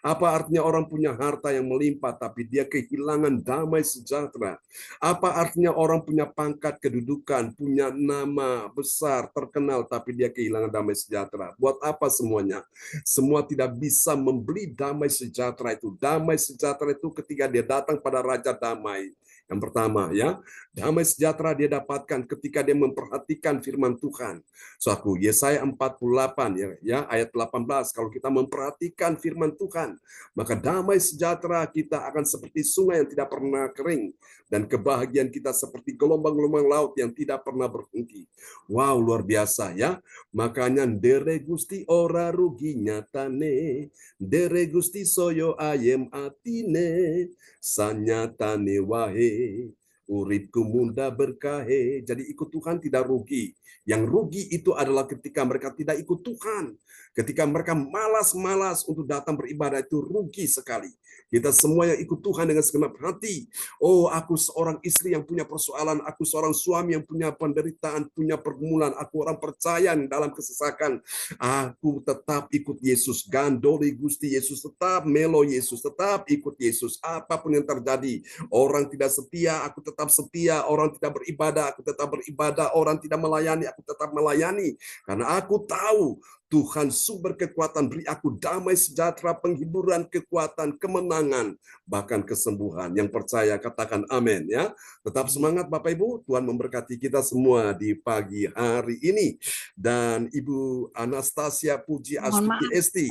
Apa artinya orang punya harta yang melimpah tapi dia kehilangan damai sejahtera? Apa artinya orang punya pangkat kedudukan, punya nama besar, terkenal tapi dia kehilangan damai sejahtera? Buat apa semuanya? Semua tidak bisa membeli damai sejahtera itu. Damai sejahtera itu ketika dia datang pada Raja Damai. Yang pertama, ya, damai sejahtera dia dapatkan ketika dia memperhatikan firman Tuhan. Suatu Yesaya 48 ya ayat 18, kalau kita memperhatikan firman Tuhan, maka damai sejahtera kita akan seperti sungai yang tidak pernah kering, dan kebahagiaan kita seperti gelombang-gelombang laut yang tidak pernah berhenti. Wow, luar biasa ya. Makanya dere Gusti ora rugi nyatane, dere Gusti soyo ayem atine, sanyatane wae uripku munda berkahe. Jadi ikut Tuhan tidak rugi. Yang rugi itu adalah ketika mereka tidak ikut Tuhan. Ketika mereka malas-malas untuk datang beribadah, itu rugi sekali. Kita semua yang ikut Tuhan dengan segenap hati. Oh, aku seorang istri yang punya persoalan, aku seorang suami yang punya penderitaan, punya pergumulan, aku orang percaya dalam kesesakan. Aku tetap ikut Yesus, gandoli Gusti Yesus, tetap melo Yesus, tetap ikut Yesus. Apapun yang terjadi, orang tidak setia, aku tetap setia. Orang tidak beribadah, aku tetap beribadah. Orang tidak melayani, aku tetap melayani. Karena aku tahu Tuhan sumber kekuatan, beri aku damai sejahtera, penghiburan, kekuatan, kemenangan, bahkan kesembuhan. Yang percaya katakan amin ya. Tetap semangat Bapak Ibu, Tuhan memberkati kita semua di pagi hari ini. Dan Ibu Anastasia Puji Astuti Esti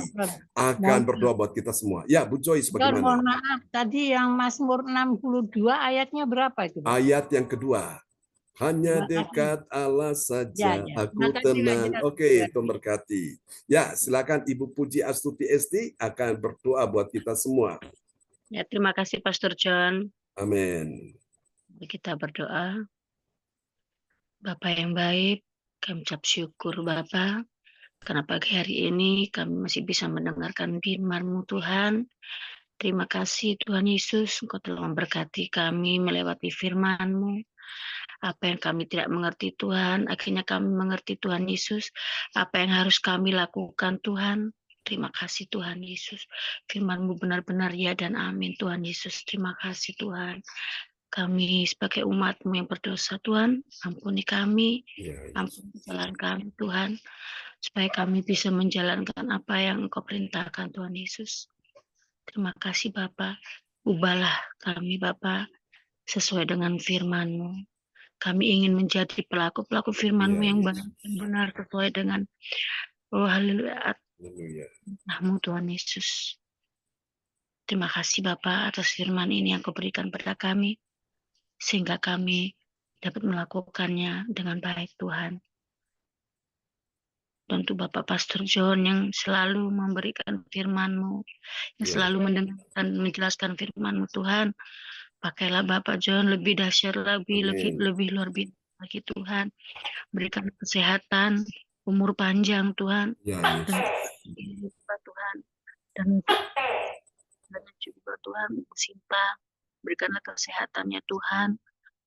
akan berdoa buat kita semua. Ya, Bu Joyce Mohon bagaimana? maaf, tadi yang Mazmur 62 ayatnya berapa itu? Ayat yang kedua. Hanya Terima kasih. dekat Allah saja, Ya. aku Terima kasih, tenang. Raja. Oke, Tuhan berkati. Ya, silakan Ibu Puji Astuti Esti akan berdoa buat kita semua. Ya, terima kasih Pastor John. Amin. Mari kita berdoa. Bapak yang baik, kami ucap syukur Bapak, karena pagi hari ini kami masih bisa mendengarkan firman-Mu Tuhan. Terima kasih Tuhan Yesus, Engkau telah memberkati kami melewati firman-Mu. Apa yang kami tidak mengerti Tuhan, akhirnya kami mengerti Tuhan Yesus. Apa yang harus kami lakukan Tuhan. Terima kasih Tuhan Yesus. Firman-Mu benar-benar ya dan amin Tuhan Yesus. Terima kasih Tuhan. Kami sebagai umat-Mu yang berdosa Tuhan, ampuni kami, Ya, ampuni kesalahan kami Tuhan, supaya kami bisa menjalankan apa yang Engkau perintahkan Tuhan Yesus. Terima kasih Bapak, ubahlah kami Bapak sesuai dengan firman-Mu. Kami ingin menjadi pelaku-pelaku firman-Mu yang benar sesuai dengan haleluya Tuhan Yesus. Terima kasih Bapak atas firman ini yang Kau berikan pada kami, sehingga kami dapat melakukannya dengan baik Tuhan. Dan untuk Bapak Pastor John yang selalu memberikan firman-Mu, yang selalu mendengarkan, menjelaskan firman-Mu Tuhan, pakailah Bapak John lebih dahsyat lagi, lebih luar biasa lagi Tuhan. Berikan kesehatan, umur panjang Tuhan, dan juga Tuhan, dan juga Tuhan Sinta, berikanlah kesehatannya Tuhan,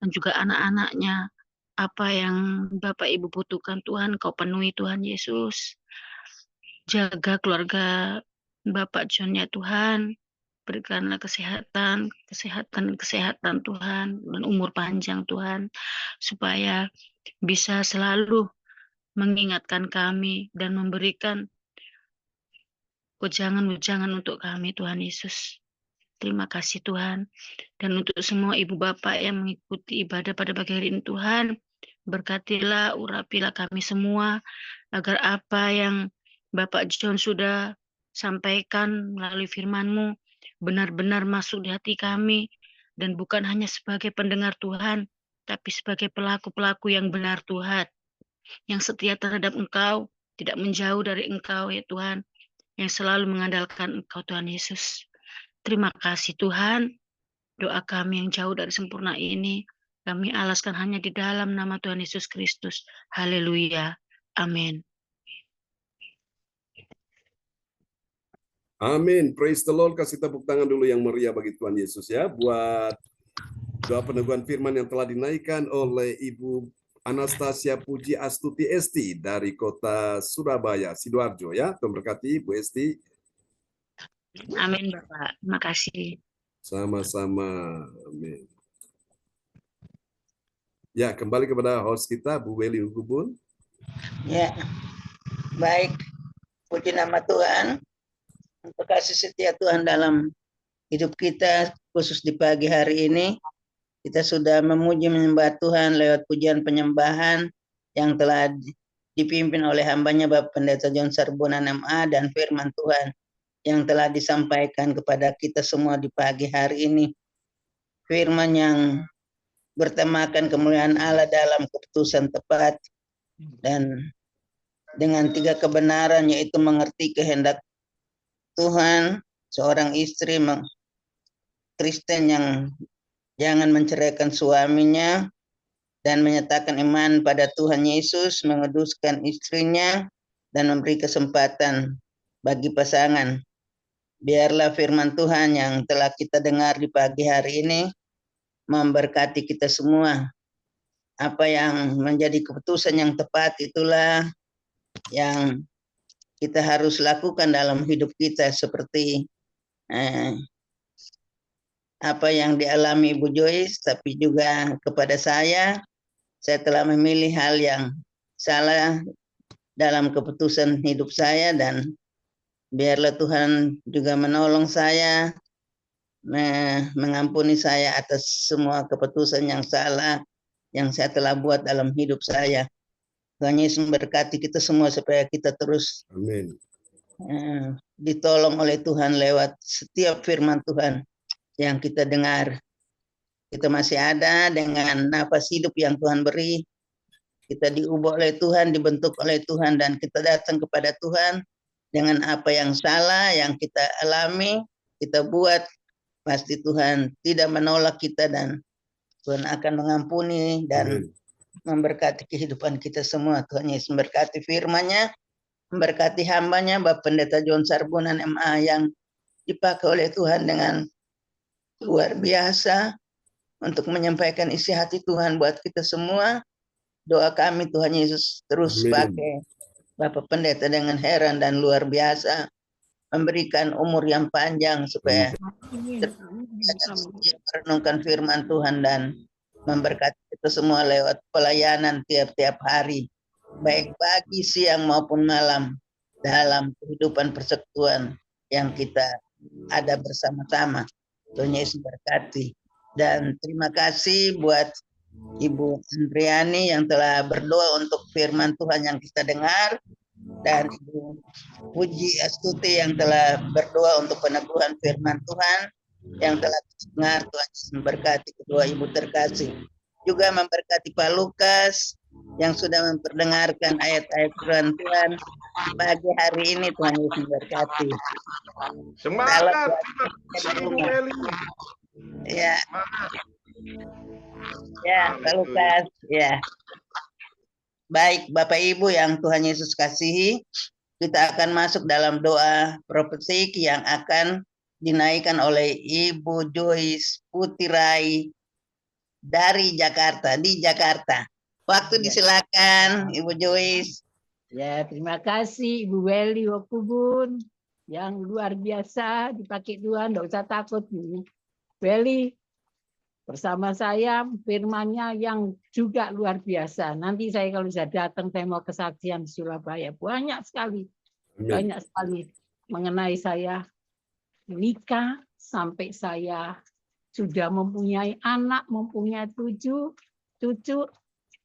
dan juga anak-anaknya. Apa yang Bapak Ibu butuhkan Tuhan, Kau penuhi Tuhan Yesus. Jaga keluarga Bapak John ya Tuhan. Berikanlah kesehatan Tuhan, dan umur panjang Tuhan, supaya bisa selalu mengingatkan kami dan memberikan wejangan-wejangan untuk kami Tuhan Yesus. Terima kasih Tuhan. Dan untuk semua ibu bapak yang mengikuti ibadah pada pagi hari ini Tuhan, berkatilah, urapilah kami semua, agar apa yang Bapak John sudah sampaikan melalui firman-Mu benar-benar masuk di hati kami, dan bukan hanya sebagai pendengar Tuhan, tapi sebagai pelaku-pelaku yang benar Tuhan, yang setia terhadap Engkau, tidak menjauh dari Engkau ya Tuhan, yang selalu mengandalkan Engkau Tuhan Yesus. Terima kasih Tuhan, doa kami yang jauh dari sempurna ini Kami alaskan hanya di dalam nama Tuhan Yesus Kristus. Haleluya. Amin. Amin. Praise the Lord. Kasih tepuk tangan dulu yang meriah bagi Tuhan Yesus ya. Buat doa peneguhan firman yang telah dinaikkan oleh Ibu Anastasia Puji Astuti Esti dari kota Surabaya, Sidoarjo ya. Tuhan berkati Bu Esti. Amin Bapak. Terima kasih. Sama-sama. Amin. Ya, kembali kepada host kita Bu Weli Hugubun. Ya, baik. Puji nama Tuhan. Untuk kasih setia Tuhan dalam hidup kita, khusus di pagi hari ini, kita sudah memuji menyembah Tuhan lewat pujian penyembahan yang telah dipimpin oleh hambanya Bapak Pendeta John Sarbunan MA dan firman Tuhan yang telah disampaikan kepada kita semua di pagi hari ini. Firman yang bertemakan kemuliaan Allah dalam keputusan tepat dan dengan 3 kebenaran, yaitu mengerti kehendak Tuhan, seorang istri Kristen yang jangan menceraikan suaminya dan menyatakan iman pada Tuhan Yesus, menguduskan istrinya dan memberi kesempatan bagi pasangan. Biarlah firman Tuhan yang telah kita dengar di pagi hari ini memberkati kita semua. Apa yang menjadi keputusan yang tepat itulah yang kita harus lakukan dalam hidup kita, seperti apa yang dialami Ibu Joyce, tapi juga kepada saya telah memilih hal yang salah dalam keputusan hidup saya, dan biarlah Tuhan juga menolong saya, mengampuni saya atas semua keputusan yang salah yang saya telah buat dalam hidup saya. Tuhan Yesus memberkati kita semua supaya kita terus Amin. Ditolong oleh Tuhan lewat setiap firman Tuhan yang kita dengar. Kita masih ada dengan nafas hidup yang Tuhan beri. Kita diubah oleh Tuhan, dibentuk oleh Tuhan, dan kita datang kepada Tuhan dengan apa yang salah yang kita alami, kita buat. Pasti Tuhan tidak menolak kita dan Tuhan akan mengampuni dan memberkati kehidupan kita semua. Tuhan Yesus memberkati firman-Nya, memberkati hambanya Bapak Pendeta John Sarbunan MA yang dipakai oleh Tuhan dengan luar biasa untuk menyampaikan isi hati Tuhan buat kita semua. Doa kami Tuhan Yesus terus pakai Bapak Pendeta dengan heran dan luar biasa, memberikan umur yang panjang supaya merenungkan firman Tuhan dan memberkati kita semua lewat pelayanan tiap-tiap hari, baik pagi, siang maupun malam, dalam kehidupan persekutuan yang kita ada bersama-sama. Tuhan Yesus berkati. Dan terima kasih buat Ibu Andriani yang telah berdoa untuk firman Tuhan yang kita dengar, dan Ibu Puji Astuti yang telah berdoa untuk peneguhan firman Tuhan yang telah dengar. Tuhan Yesus memberkati kedua ibu terkasih. Juga memberkati Pak Lukas yang sudah memperdengarkan ayat-ayat firman Tuhan pagi hari ini. Tuhan Yesus memberkati. Semangat. Ya. Ya, Pak Lukas. Ya. Baik, Bapak Ibu yang Tuhan Yesus kasihi, kita akan masuk dalam doa profetik yang akan dinaikkan oleh Ibu Joyce Putirai dari Jakarta, di Jakarta. Waktu disilakan, Ibu Joyce. Ya, terima kasih Ibu Weli Hugubun yang luar biasa, dipakai Tuhan, enggak usah takut Bu Weli. Bersama saya firman-Nya yang juga luar biasa. Nanti saya kalau sudah datang, saya mau kesaksian di Surabaya. Banyak sekali mengenai saya menikah sampai saya sudah mempunyai anak, mempunyai 7 cucu.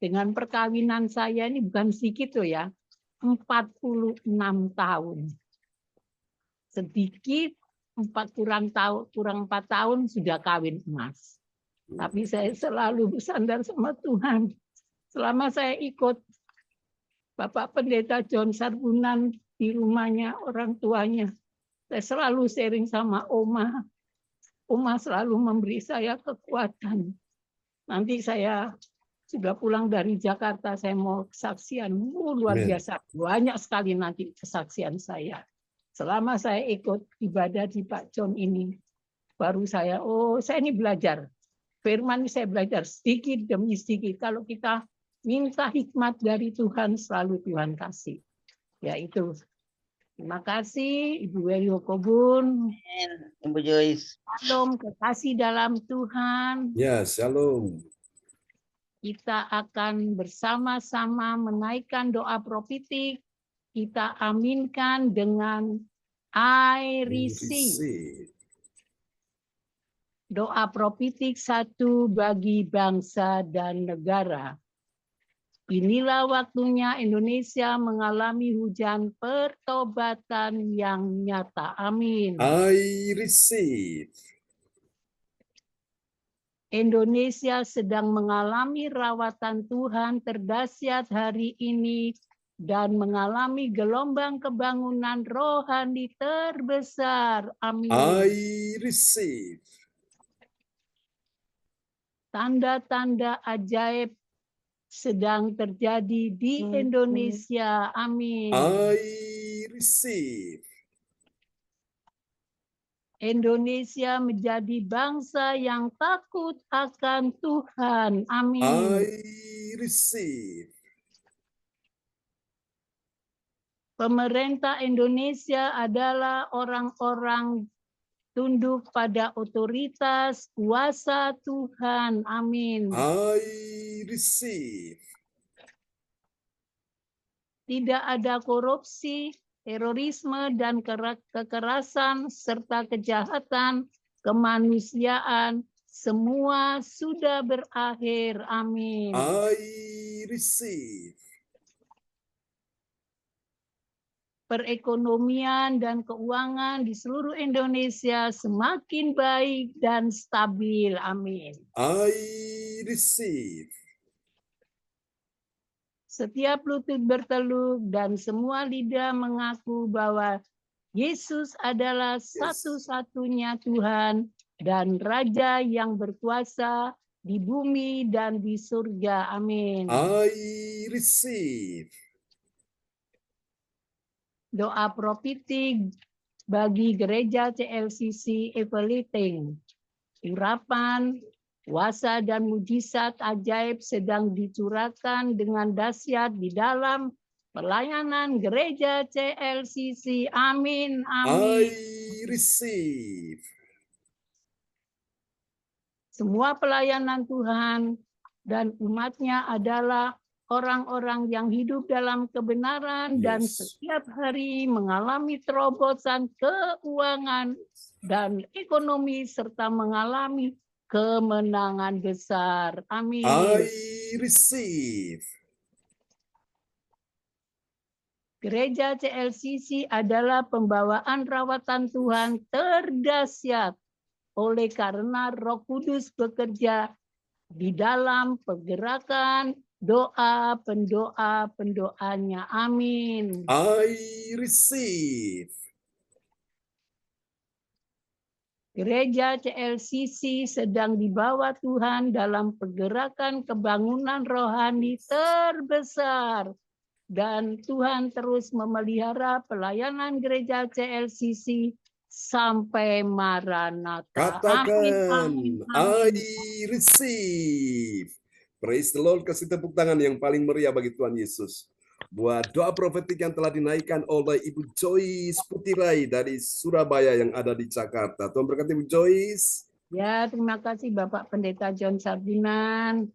Dengan perkawinan saya ini bukan sedikit loh ya, 46 tahun. Sedikit 4 kurang 4 tahun sudah kawin emas. Tapi saya selalu bersandar sama Tuhan. Selama saya ikut Bapak Pendeta John Sarbunan di rumahnya, orang tuanya, saya selalu sharing sama Oma. Oma selalu memberi saya kekuatan. Nanti saya sudah pulang dari Jakarta, saya mau kesaksian. Luar Amin. biasa, banyak sekali nanti kesaksian saya. Selama saya ikut ibadah di Pak John ini, baru saya ini belajar. Firman ini saya belajar sedikit demi sedikit. Kalau kita minta hikmat dari Tuhan, selalu Tuhan kasih. Ya itu. Terima kasih Ibu Weli Hokobun. Amin. Ibu Joyce. Shalom, kekasih dalam Tuhan. Ya, shalom. Kita akan bersama-sama menaikkan doa profetik. Kita aminkan dengan I receive. Receive. Doa profetik satu bagi bangsa dan negara. Inilah waktunya Indonesia mengalami hujan pertobatan yang nyata. Amin. I receive. Indonesia sedang mengalami rawatan Tuhan terdahsyat hari ini dan mengalami gelombang kebangunan rohani terbesar. Amin. I receive. Tanda-tanda ajaib sedang terjadi di Indonesia. Amin. I receive. Indonesia menjadi bangsa yang takut akan Tuhan. Amin. I receive. Pemerintah Indonesia adalah orang-orang tunduk pada otoritas kuasa Tuhan. Amin. I receive. Tidak ada korupsi, terorisme, dan kekerasan, serta kejahatan kemanusiaan. Semua sudah berakhir. Amin. I receive. Perekonomian dan keuangan di seluruh Indonesia semakin baik dan stabil. Amin. I receive. Setiap lutut berteluk dan semua lidah mengaku bahwa Yesus adalah satu-satunya Tuhan dan Raja yang berkuasa di bumi dan di surga. Amin. I receive. Doa profetik bagi gereja CLCC Everything. Urapan, kuasa dan mujizat ajaib sedang dicurahkan dengan dahsyat di dalam pelayanan gereja CLCC. Amin. Amin. I receive. Semua pelayanan Tuhan dan umatnya adalah orang-orang yang hidup dalam kebenaran dan Yes. setiap hari mengalami terobosan keuangan dan ekonomi serta mengalami kemenangan besar. Amin. I receive. Gereja CLCC adalah pembawaan rawatan Tuhan terdahsyat oleh karena Roh Kudus bekerja di dalam pergerakan doa pendoa-pendoanya. Amin. I receive. Gereja CLCC sedang dibawa Tuhan dalam pergerakan kebangunan rohani terbesar. Dan Tuhan terus memelihara pelayanan gereja CLCC sampai Maranatha. Katakan, Amin, amin, I amin. receive. Praise the Lord, kasih tepuk tangan yang paling meriah bagi Tuhan Yesus. Buat doa profetik yang telah dinaikkan oleh Ibu Joyce Putirai dari Surabaya yang ada di Jakarta. Tuhan berkati Ibu Joyce. Ya, terima kasih Bapak Pendeta John Sardinan.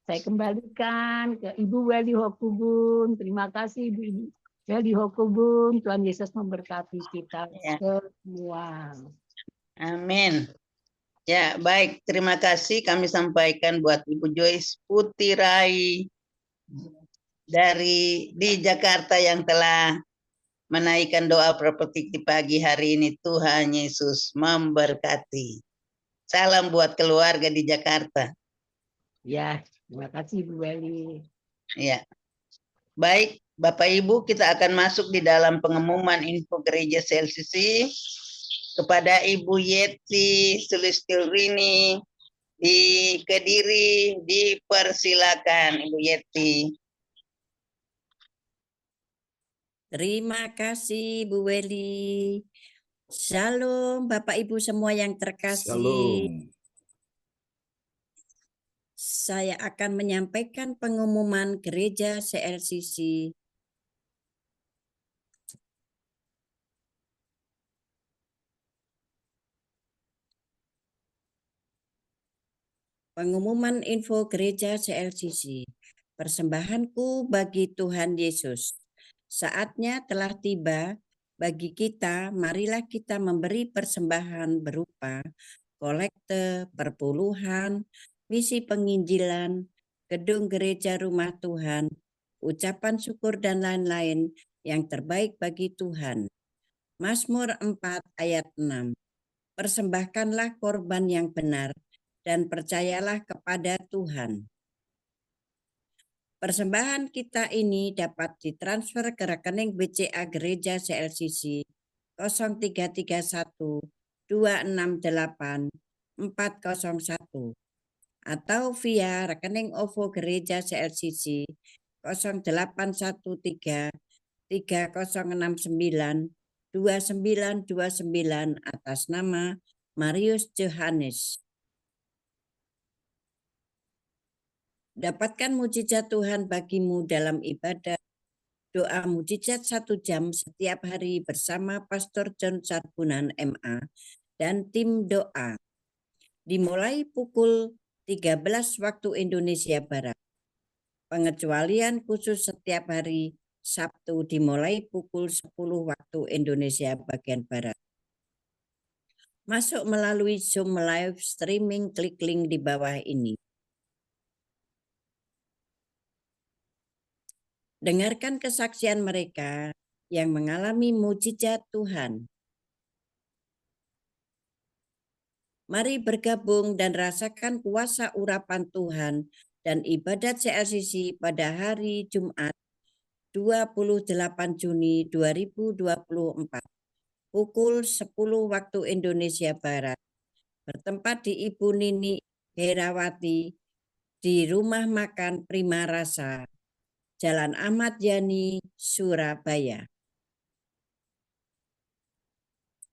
Saya kembalikan ke Ibu Weli Hokubun. Terima kasih Ibu Weli Hokubun. Tuhan Yesus memberkati kita Ya. semua. Amin. Ya, baik. Terima kasih kami sampaikan buat Ibu Joyce Putirai di Jakarta yang telah menaikkan doa profetik di pagi hari ini. Tuhan Yesus memberkati. Salam buat keluarga di Jakarta. Ya, terima kasih Bu Weli. Ya. Baik, Bapak Ibu, kita akan masuk di dalam pengumuman info gereja CLCC kepada Ibu Yeti Sulistirini Di Kediri dipersilakan Ibu Yeti. Terima kasih Bu Weli. Shalom Bapak Ibu semua yang terkasih. Shalom. Saya akan menyampaikan pengumuman gereja CLCC. Pengumuman info gereja CLCC. Persembahanku bagi Tuhan Yesus. Saatnya telah tiba bagi kita, marilah kita memberi persembahan berupa kolekte, perpuluhan, misi penginjilan, gedung gereja rumah Tuhan, ucapan syukur dan lain-lain yang terbaik bagi Tuhan. Mazmur 4 ayat 6. Persembahkanlah korban yang benar dan percayalah kepada Tuhan. Persembahan kita ini dapat ditransfer ke rekening BCA Gereja CLCC 0331 268 401 atau via rekening OVO Gereja CLCC 0813 3069 2929 atas nama Marius Johannes. Dapatkan mujizat Tuhan bagimu dalam ibadah doa mujizat 1 jam setiap hari bersama Pastor John Sarbunan MA dan tim doa. Dimulai pukul 13 waktu Indonesia Barat. Pengecualian khusus setiap hari Sabtu dimulai pukul 10 waktu Indonesia bagian Barat. Masuk melalui Zoom live streaming, klik link di bawah ini. Dengarkan kesaksian mereka yang mengalami mujizat Tuhan. Mari bergabung dan rasakan kuasa urapan Tuhan dan ibadat CLCC pada hari Jumat 28 Juni 2024 pukul 10 waktu Indonesia Barat. Bertempat di Ibu Nini Herawati di Rumah Makan Prima Rasa, Jalan Ahmad Yani, Surabaya.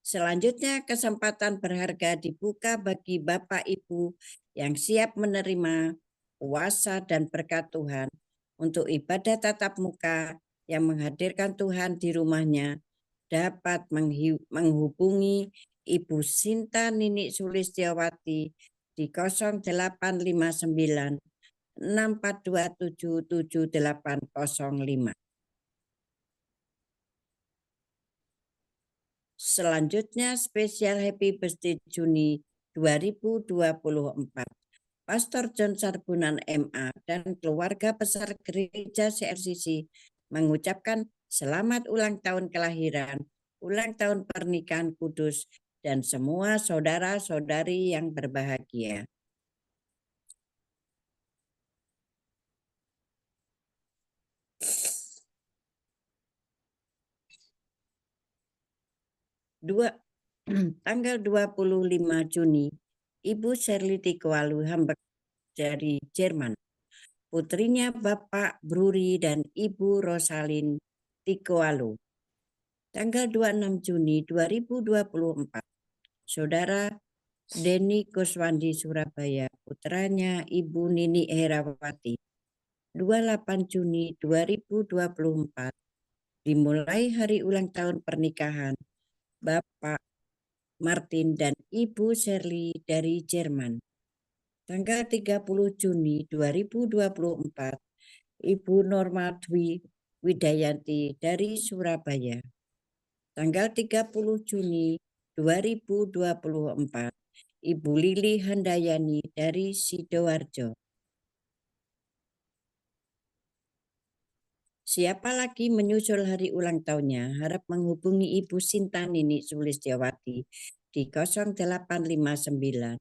Selanjutnya kesempatan berharga dibuka bagi Bapak Ibu yang siap menerima kuasa dan berkat Tuhan untuk ibadah tatap muka yang menghadirkan Tuhan di rumahnya dapat menghubungi Ibu Sinta Nini Sulistiawati di 0859 6427 7805. Selanjutnya spesial Happy Birthday Juni 2024. Pastor John Sarbunan MA dan keluarga besar gereja CLCC mengucapkan selamat ulang tahun kelahiran, ulang tahun pernikahan kudus, dan semua saudara-saudari yang berbahagia. Tanggal 25 Juni, Ibu Shirley Tikoalu Hamburg dari Jerman. Putrinya Bapak Bruri dan Ibu Rosalin Tikoalu. Tanggal 26 Juni 2024, Saudara Denny Kuswandi Surabaya, putranya Ibu Nini Herawati. 28 Juni 2024, dimulai hari ulang tahun pernikahan Bapak Martin dan Ibu Shirley dari Jerman. Tanggal 30 Juni 2024, Ibu Norma Dwi Widayanti dari Surabaya. Tanggal 30 Juni 2024, Ibu Lili Handayani dari Sidoarjo. Siapa lagi menyusul hari ulang tahunnya, harap menghubungi Ibu Sinta Nini Sulistiawati di 0859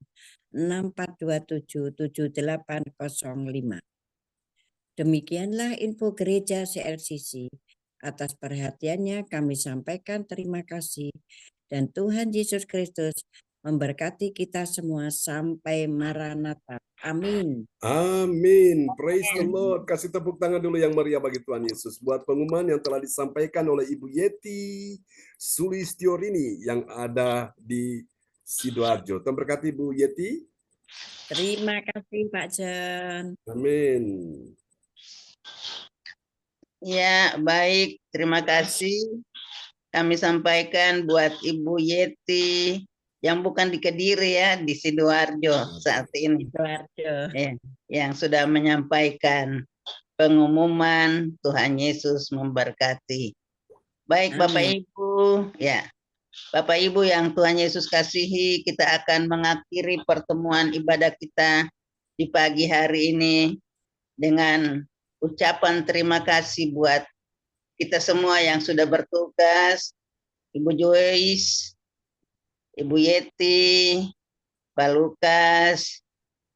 6427 7805. Demikianlah info gereja CLCC. Atas perhatiannya kami sampaikan terima kasih dan Tuhan Yesus Kristus memberkati kita semua sampai Maranatha. Amin. Amin. Praise the Lord. Kasih tepuk tangan dulu yang meriah bagi Tuhan Yesus. Buat pengumuman yang telah disampaikan oleh Ibu Yeti Sulistiorini yang ada di Sidoarjo. Tuhan berkati Bu Yeti. Terima kasih Pak Jan. Amin. Ya, baik. Terima kasih. Kami sampaikan buat Ibu Yeti yang bukan di Kediri ya, di Sidoarjo saat ini. Sidoarjo. Ya, yang sudah menyampaikan pengumuman Tuhan Yesus memberkati. Baik Bapak Amin. Ibu, ya. Bapak Ibu yang Tuhan Yesus kasihi, kita akan mengakhiri pertemuan ibadah kita di pagi hari ini dengan ucapan terima kasih buat kita semua yang sudah bertugas, Ibu Joyce, Ibu Yeti, Pak Lukas,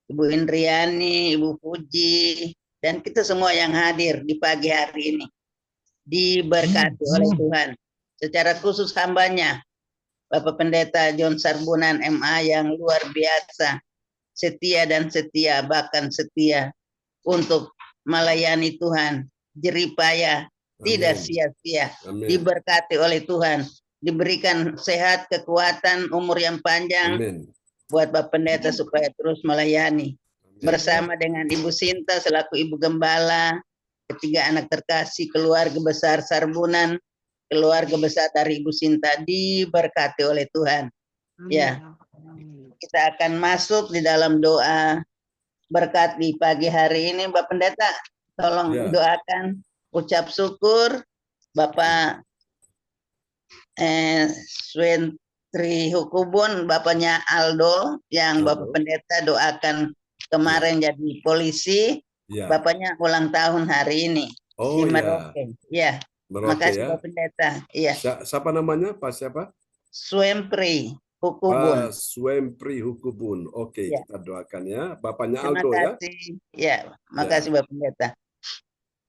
Ibu Indriani, Ibu Puji, dan kita semua yang hadir di pagi hari ini. Diberkati oleh Tuhan. Secara khusus hambanya, Bapak Pendeta John Sarbunan MA yang luar biasa, setia dan setia, bahkan setia untuk melayani Tuhan, jeripaya, tidak sia-sia, Amin. diberkati oleh Tuhan, diberikan sehat, kekuatan, umur yang panjang Amin. buat Bapak Pendeta supaya terus melayani. Bersama dengan Ibu Sinta selaku Ibu Gembala, ketiga anak terkasih, keluarga besar Sarbunan, keluarga besar dari Ibu Sinta diberkati oleh Tuhan. Ya, kita akan masuk di dalam doa berkat di pagi hari ini. Bapak Pendeta, tolong Ya. doakan, ucap syukur Bapak Swentri Hukubun, bapaknya Aldo, yang Bapak Aldo. Pendeta doakan kemarin jadi polisi, Ya. bapaknya ulang tahun hari ini Oh di ya. Merauke. Ya, Merauke makasih ya. Bapak Pendeta. Iya, Siapa namanya? Pak siapa? Swempri Hukubun. Pak Swempri Hukubun. Oke, Ya. kita doakan ya. Bapaknya Terima Aldo ya. kasih. Ya, makasih Bapak Pendeta.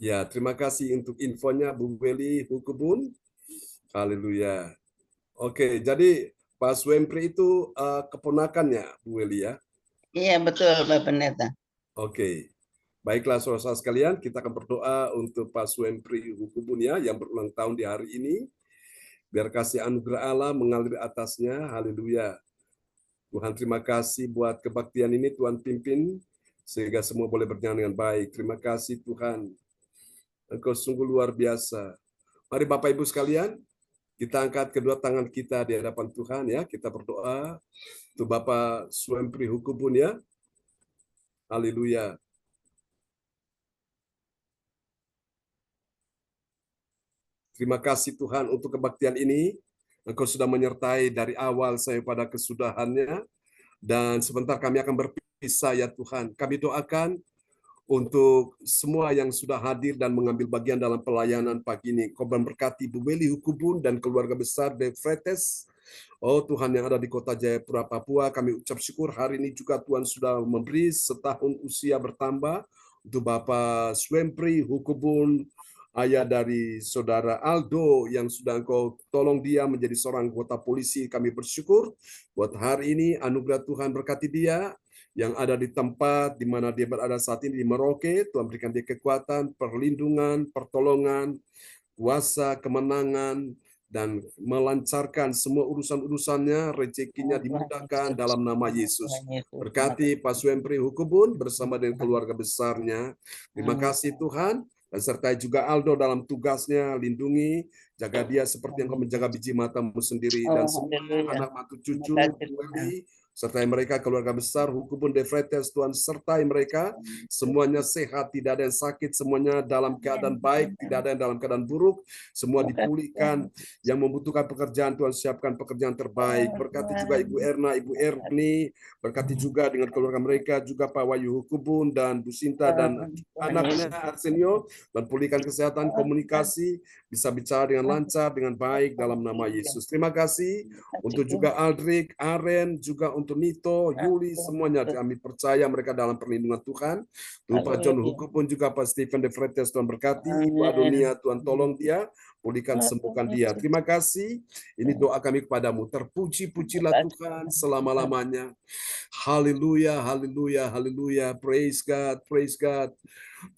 Ya, terima kasih untuk infonya Bu Weli Hukubun. Haleluya. Oke, jadi Pak Swempri itu keponakannya Bu Weli ya. Iya, betul Bapak Pendeta. Oke. Baiklah saudara sekalian, kita akan berdoa untuk Pak Swempri Hukubun ya yang berulang tahun di hari ini. Biar kasih anugerah Allah mengalir atasnya. Haleluya. Tuhan terima kasih buat kebaktian ini Tuhan pimpin sehingga semua boleh berjalan dengan baik. Terima kasih Tuhan. Engkau sungguh luar biasa. Mari Bapak Ibu sekalian, kita angkat kedua tangan kita di hadapan Tuhan ya. Kita berdoa untuk Bapak Swempri Hukubun ya. Haleluya. Terima kasih Tuhan untuk kebaktian ini. Engkau sudah menyertai dari awal saya pada kesudahannya. Dan sebentar kami akan berpisah ya Tuhan. Kami doakan untuk semua yang sudah hadir dan mengambil bagian dalam pelayanan pagi ini. Kau memberkati Bu Weli Hukubun dan keluarga besar De Fretes. Oh Tuhan yang ada di kota Jayapura, Papua, kami ucap syukur hari ini juga Tuhan sudah memberi setahun usia bertambah untuk Bapak Swempri Hukubun, ayah dari saudara Aldo yang sudah Engkau tolong dia menjadi seorang anggota polisi. Kami bersyukur buat hari ini anugerah Tuhan berkati dia yang ada di tempat di mana dia berada saat ini di Merauke. Tuhan berikan dia kekuatan, perlindungan, pertolongan, kuasa, kemenangan, dan melancarkan semua urusan-urusannya, rezekinya dimudahkan dalam nama Yesus. Berkati Pak Swempri Hukubun bersama dengan keluarga besarnya. Terima kasih Tuhan. Dan sertai juga Aldo dalam tugasnya, lindungi, jaga dia seperti yang Kau menjaga biji matamu sendiri. Dan semua anak mantu cucu, Weli, sertai mereka keluarga besar, Hukubun De Fretes, Tuhan sertai mereka, semuanya sehat, tidak ada yang sakit, semuanya dalam keadaan baik, tidak ada yang dalam keadaan buruk, semua dipulihkan, yang membutuhkan pekerjaan, Tuhan siapkan pekerjaan terbaik. Berkati juga Ibu Erna, Ibu Erni, berkati juga dengan keluarga mereka, juga Pak Wahyu Hukubun dan Bu Sinta dan anaknya Arsenio, dan pulihkan kesehatan, komunikasi, bisa bicara dengan lancar, dengan baik dalam nama Yesus. Terima kasih untuk juga Aldrik, Aren, juga untuk Nito, Yuli, semuanya kami percaya mereka dalam perlindungan Tuhan. Tuhan Pak John Hugo pun juga Pak Stephen De Freitas, Tuhan berkati. Ibu Adonia, Tuhan tolong dia, pulihkan, sembuhkan dia. Terima kasih. Ini doa kami kepadamu. Terpuji-pujilah Tuhan selama-lamanya. Haleluya, haleluya, haleluya. Praise God, praise God.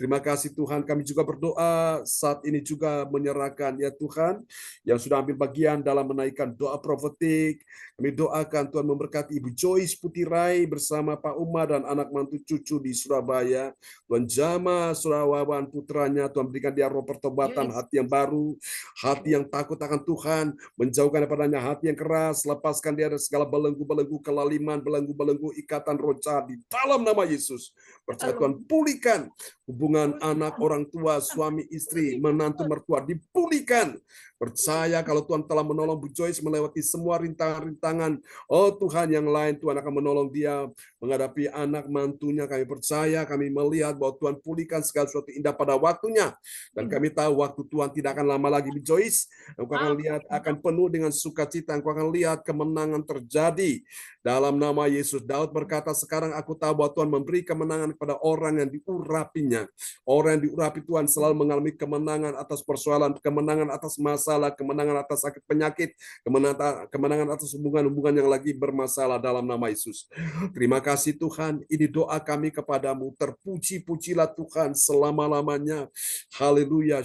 Terima kasih Tuhan, kami juga berdoa saat ini juga menyerahkan ya Tuhan yang sudah ambil bagian dalam menaikkan doa profetik. Kami doakan Tuhan memberkati Ibu Joyce Putirai bersama Pak Umar dan anak mantu cucu di Surabaya. Tuhan jamah Surawawan putranya, Tuhan berikan dia roh pertobatan, hati yang baru, hati yang takut akan Tuhan, menjauhkan daripadanya hati yang keras, lepaskan dia dari segala belenggu-belenggu kelaliman, belenggu-belenggu ikatan roh jahat di dalam nama Yesus. Percaya Tuhan, pulihkan hubungan anak, orang tua, suami, istri, menantu, mertua, dipulihkan. Percaya kalau Tuhan telah menolong Bu Joyce melewati semua rintangan-rintangan. Oh Tuhan, yang lain Tuhan akan menolong dia menghadapi anak mantunya. Kami percaya, kami melihat bahwa Tuhan pulihkan segala sesuatu indah pada waktunya. Dan kami tahu waktu Tuhan tidak akan lama lagi Bu Joyce. Engkau akan lihat akan penuh dengan sukacita. Engkau akan lihat kemenangan terjadi dalam nama Yesus. Daud berkata, sekarang aku tahu bahwa Tuhan memberi kemenangan kepada orang yang diurapinya. Orang yang diurapi Tuhan selalu mengalami kemenangan atas persoalan, kemenangan atas masalah, kemenangan atas sakit penyakit, kemenangan atas hubungan-hubungan yang lagi bermasalah dalam nama Yesus. Terima kasih Tuhan, ini doa kami kepadamu. Terpuji-pujilah Tuhan selama-lamanya. Haleluya.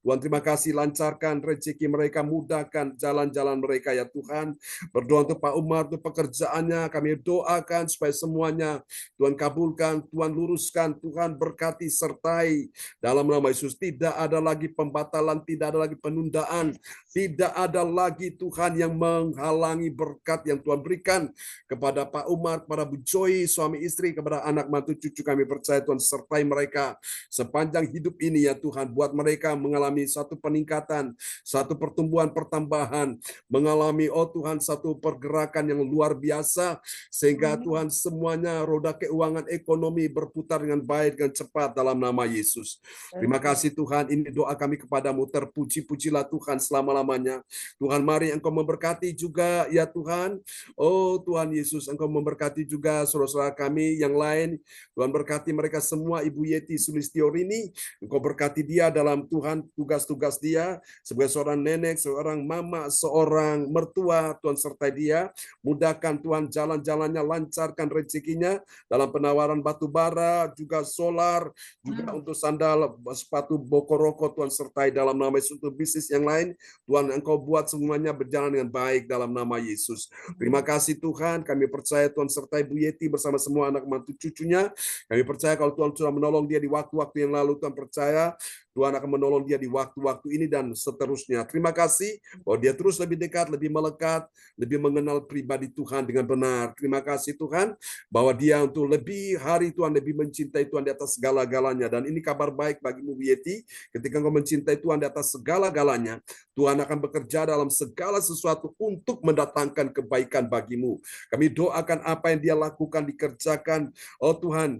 Tuhan, terima kasih, lancarkan rezeki mereka, mudahkan jalan-jalan mereka ya Tuhan. Berdoa untuk Pak Umar, untuk pekerjaannya, kami doakan supaya semuanya Tuhan kabulkan, Tuhan luruskan, Tuhan berkati, sertai dalam nama Yesus. Tidak ada lagi pembatalan, tidak ada lagi penundaan, tidak ada lagi Tuhan yang menghalangi berkat yang Tuhan berikan kepada Pak Umar, kepada Bu Joy, suami istri, kepada anak mantu cucu. Kami percaya Tuhan sertai mereka sepanjang hidup ini ya Tuhan. Buat mereka mengalami satu peningkatan, satu pertumbuhan, pertambahan, mengalami oh Tuhan satu pergerakan yang luar biasa, sehingga Tuhan semuanya roda keuangan ekonomi berputar dengan baik dan cepat dalam nama Yesus. Terima kasih Tuhan, ini doa kami kepadamu. Terpuji-pujilah Tuhan selama-lamanya. Tuhan, mari Engkau memberkati juga ya Tuhan. Oh Tuhan Yesus, Engkau memberkati juga saudara-saudara kami yang lain. Tuhan berkati mereka semua. Ibu Yeti Sulistiorini, Engkau berkati dia dalam Tuhan tugas-tugas dia sebagai seorang nenek, seorang mama, seorang mertua. Tuhan sertai dia, mudahkan Tuhan jalan-jalannya, lancarkan rezekinya dalam penawaran batu bara, juga solar, juga untuk sandal, sepatu Bokoroko. Tuhan sertai dalam nama Yesus. Untuk bisnis yang lain, Tuhan Engkau buat semuanya berjalan dengan baik dalam nama Yesus. Terima kasih Tuhan, kami percaya Tuhan sertai Bu Yeti bersama semua anak mantu cucunya. Kami percaya kalau Tuhan sudah menolong dia di waktu-waktu yang lalu, Tuhan percaya Tuhan akan menolong dia di waktu-waktu ini dan seterusnya. Terima kasih bahwa dia terus lebih dekat, lebih melekat, lebih mengenal pribadi Tuhan dengan benar. Terima kasih Tuhan bahwa dia untuk lebih hari Tuhan lebih mencintai Tuhan di atas segala-galanya. Dan ini kabar baik bagimu Bu Yeti, ketika engkau mencintai Tuhan di atas segala-galanya, Tuhan akan bekerja dalam segala sesuatu untuk mendatangkan kebaikan bagimu. Kami doakan apa yang dia lakukan dikerjakan, oh Tuhan,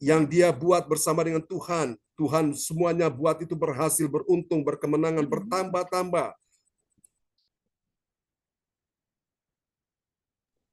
yang dia buat bersama dengan Tuhan. Tuhan semuanya buat itu berhasil, beruntung, berkemenangan, bertambah-tambah.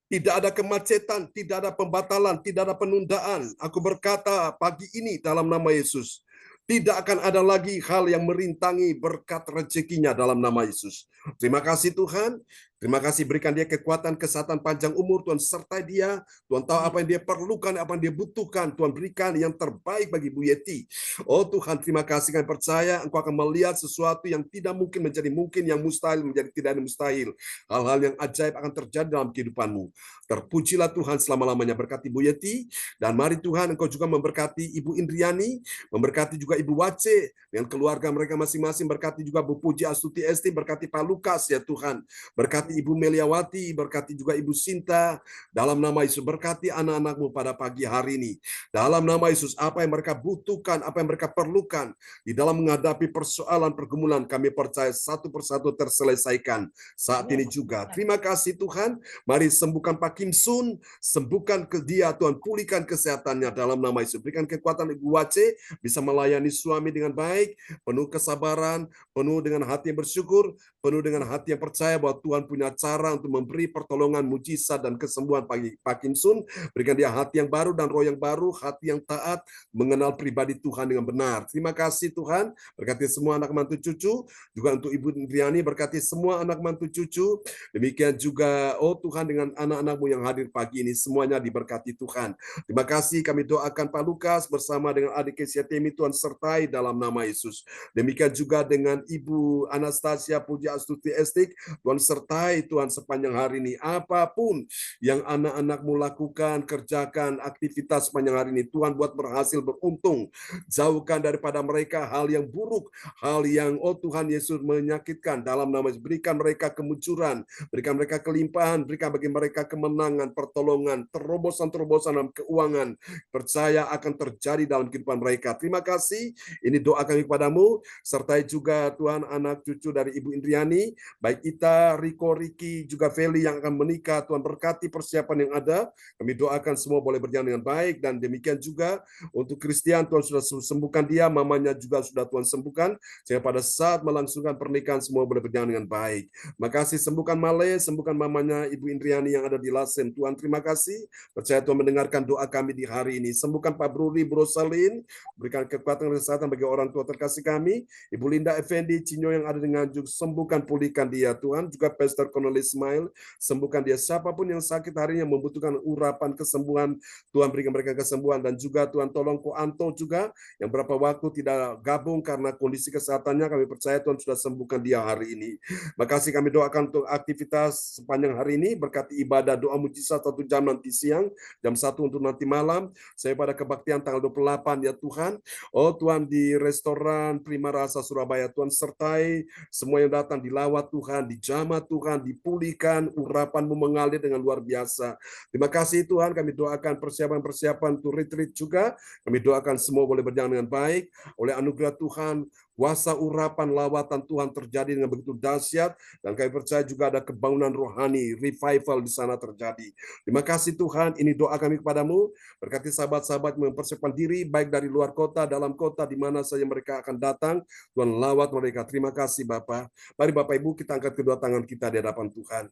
Tidak ada kemacetan, tidak ada pembatalan, tidak ada penundaan. Aku berkata pagi ini dalam nama Yesus, tidak akan ada lagi hal yang merintangi berkat rezekinya dalam nama Yesus. Terima kasih Tuhan. Terima kasih, berikan dia kekuatan, kesehatan, panjang umur. Tuhan sertai dia. Tuhan tahu apa yang dia perlukan, apa yang dia butuhkan. Tuhan berikan yang terbaik bagi Bu Yeti. Oh Tuhan, terima kasih. Kami percaya Engkau akan melihat sesuatu yang tidak mungkin menjadi mungkin, yang mustahil menjadi tidak mustahil. Hal-hal yang ajaib akan terjadi dalam kehidupanmu. Terpujilah Tuhan selama-lamanya. Berkati Bu Yeti. Dan mari Tuhan, Engkau juga memberkati Ibu Indriani, memberkati juga Ibu Wace, dengan keluarga mereka masing-masing. Berkati juga Bu Puji Astuti Esti, berkati Pak Lukas ya Tuhan. Berkati berkati Ibu Meliawati, berkati juga Ibu Sinta. Dalam nama Yesus, berkati anak-anak-Mu pada pagi hari ini. Dalam nama Yesus, apa yang mereka butuhkan, apa yang mereka perlukan di dalam menghadapi persoalan pergumulan, kami percaya satu persatu terselesaikan saat ini juga. Terima kasih Tuhan. Mari sembuhkan Pak Kim Sun, sembuhkan ke dia Tuhan, pulihkan kesehatannya dalam nama Yesus. Berikan kekuatan Ibu Wace bisa melayani suami dengan baik, penuh kesabaran, penuh dengan hati yang bersyukur, penuh dengan hati yang percaya bahwa Tuhan punya cara untuk memberi pertolongan, mujizat, dan kesembuhan bagi Pak Kim Sun. Berikan dia hati yang baru dan roh yang baru, hati yang taat, mengenal pribadi Tuhan dengan benar. Terima kasih Tuhan, berkati semua anak mantu cucu, juga untuk Ibu Indriani, berkati semua anak mantu cucu. Demikian juga, oh Tuhan, dengan anak-anak-Mu yang hadir pagi ini, semuanya diberkati Tuhan. Terima kasih, kami doakan Pak Lukas bersama dengan adik Kesia Temi, Tuhan sertai dalam nama Yesus. Demikian juga dengan Ibu Anastasia Puji Astuti Estik, Tuhan sertai Tuhan sepanjang hari ini. Apapun yang anak-anak-Mu lakukan, kerjakan, aktivitas sepanjang hari ini, Tuhan buat berhasil, beruntung. Jauhkan daripada mereka hal yang buruk, hal yang, oh Tuhan Yesus, menyakitkan dalam nama Yesus. Berikan mereka kemunculan, berikan mereka kelimpahan, berikan bagi mereka kemenangan, pertolongan, terobosan-terobosan dalam keuangan. Percaya akan terjadi dalam kehidupan mereka. Terima kasih. Ini doa kami kepadamu, sertai juga Tuhan anak cucu dari Ibu Indriani, baik Ita, Riko, Riki, juga Feli yang akan menikah. Tuhan berkati persiapan yang ada. Kami doakan semua boleh berjalan dengan baik, dan demikian juga untuk Christian, Tuhan sudah sembuhkan dia, mamanya juga sudah Tuhan sembuhkan, sehingga pada saat melangsungkan pernikahan semua boleh berjalan dengan baik. Makasih, sembuhkan Male, sembuhkan mamanya Ibu Indriani yang ada di Lasem. Tuhan terima kasih, percaya Tuhan mendengarkan doa kami di hari ini. Sembuhkan Pak Bruri, Bro Salin, berikan kekuatan dan kesehatan bagi orang tua terkasih kami. Ibu Linda Effendi, Cinyo yang ada di Nganjuk, sembuhkan, pulihkan dia Tuhan. Juga Pastor Cornelis Ismail, sembuhkan dia. Siapapun yang sakit hari ini, yang membutuhkan urapan kesembuhan, Tuhan berikan mereka kesembuhan. Dan juga Tuhan tolong Ko Anto juga, yang berapa waktu tidak gabung karena kondisi kesehatannya, kami percaya Tuhan sudah sembuhkan dia hari ini. Makasih, kami doakan untuk aktivitas sepanjang hari ini, berkati ibadah doa mujizat 1 jam nanti siang, jam 1 untuk nanti malam, saya pada kebaktian tanggal 28 ya Tuhan. Oh Tuhan, di restoran Prima Rasa Surabaya, Tuhan sertai semua yang datang, dilawat Tuhan, dijamah Tuhan, dipulihkan, urapan-Mu mengalir dengan luar biasa. Terima kasih Tuhan, kami doakan persiapan-persiapan untuk retreat juga, kami doakan semua boleh berjalan dengan baik, oleh anugerah Tuhan, kuasa urapan lawatan Tuhan terjadi dengan begitu dahsyat, dan kami percaya juga ada kebangunan rohani, revival di sana terjadi. Terima kasih Tuhan, ini doa kami kepadamu, berkati sahabat-sahabat mempersiapkan diri, baik dari luar kota, dalam kota, di mana saja mereka akan datang, Tuhan lawat mereka. Terima kasih Bapa. Mari Bapak Ibu kita angkat kedua tangan kita di hadapan Tuhan.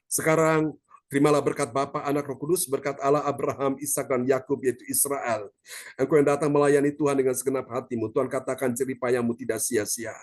Sekarang terimalah berkat Bapa, Anak, Roh Kudus, berkat Allah Abraham, Ishak, dan Yakub, yaitu Israel. Engkau yang datang melayani Tuhan dengan segenap hatimu, Tuhan katakan jerih payahmu tidak sia-sia.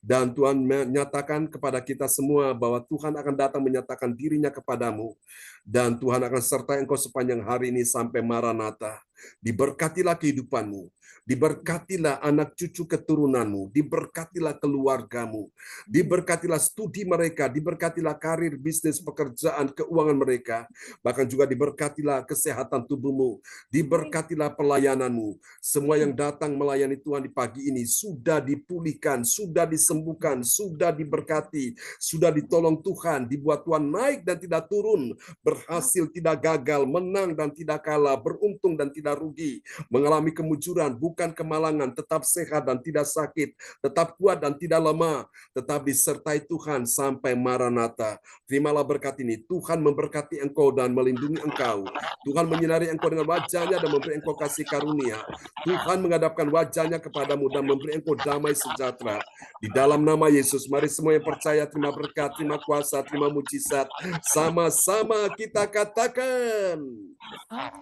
Dan Tuhan menyatakan kepada kita semua bahwa Tuhan akan datang menyatakan dirinya kepadamu. Dan Tuhan akan sertai engkau sepanjang hari ini sampai Maranatha. Diberkatilah kehidupanmu, diberkatilah anak cucu keturunanmu, diberkatilah keluargamu, diberkatilah studi mereka, diberkatilah karir, bisnis, pekerjaan, keuangan mereka, bahkan juga diberkatilah kesehatan tubuhmu, diberkatilah pelayananmu. Semua yang datang melayani Tuhan di pagi ini sudah dipulihkan, sudah disembuhkan, sudah diberkati, sudah ditolong Tuhan, dibuat Tuhan naik dan tidak turun, berhasil tidak gagal, menang dan tidak kalah, beruntung dan tidak rugi, mengalami kemunculan, bukan kemalangan, tetap sehat dan tidak sakit, tetap kuat dan tidak lemah, tetap disertai Tuhan sampai Maranatha. Terimalah berkat ini. Tuhan memberkati engkau dan melindungi engkau. Tuhan menyinari engkau dengan wajah-Nya dan memberi engkau kasih karunia. Tuhan menghadapkan wajah-Nya kepadamu dan memberi engkau damai sejahtera. Di dalam nama Yesus, mari semua yang percaya terima berkat, terima kuasa, terima mujizat. Sama-sama kita katakan.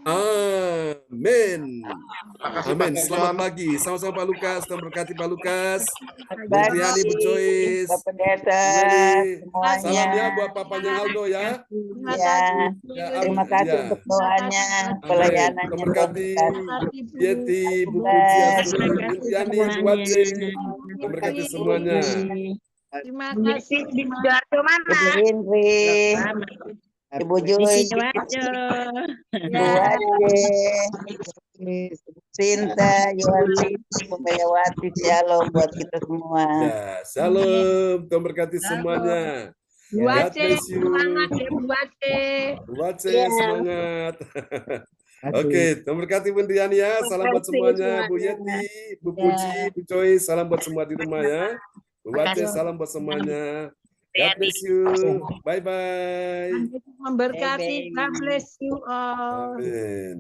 Amin. Amin. Selamat pagi. Sama-sama Pak Lukas. Tuhan berkati Pak Lukas. Bu Triani, Bu Joyce. Pak Pendeta, semuanya. Salam ya buat papanya Aldo ya. Ya, terima kasih untuk doanya, pelayanannya. Tuhan berkati Tuhan Yeti, Bu Pujias, Bu Triani, Bu Wajib. Tuhan berkati semuanya. Terima kasih. Ibu Henry, Ibu Joyce, Ibu Wajib, Sinta, Yohansi, Bu Meliawati, shalom buat kita semua. Ya, shalom. Tuhan berkati semuanya. Bu God Aceh, bless you. semangat ya Bu Aceh. Bu Aceh, Iya. semangat. Aduh. Oke, terima kasih Bun Dian ya. Salam buat kasih semuanya. Bu semuanya. Yeti, Bu Ya. Puji, Bu Choi, salam buat semua di rumah ya. Bu Aceh, Makasih. salam buat semuanya. God bless you. Bye-bye. Tuhan Yesus memberkati. Bye-bye. God bless you all. Amin.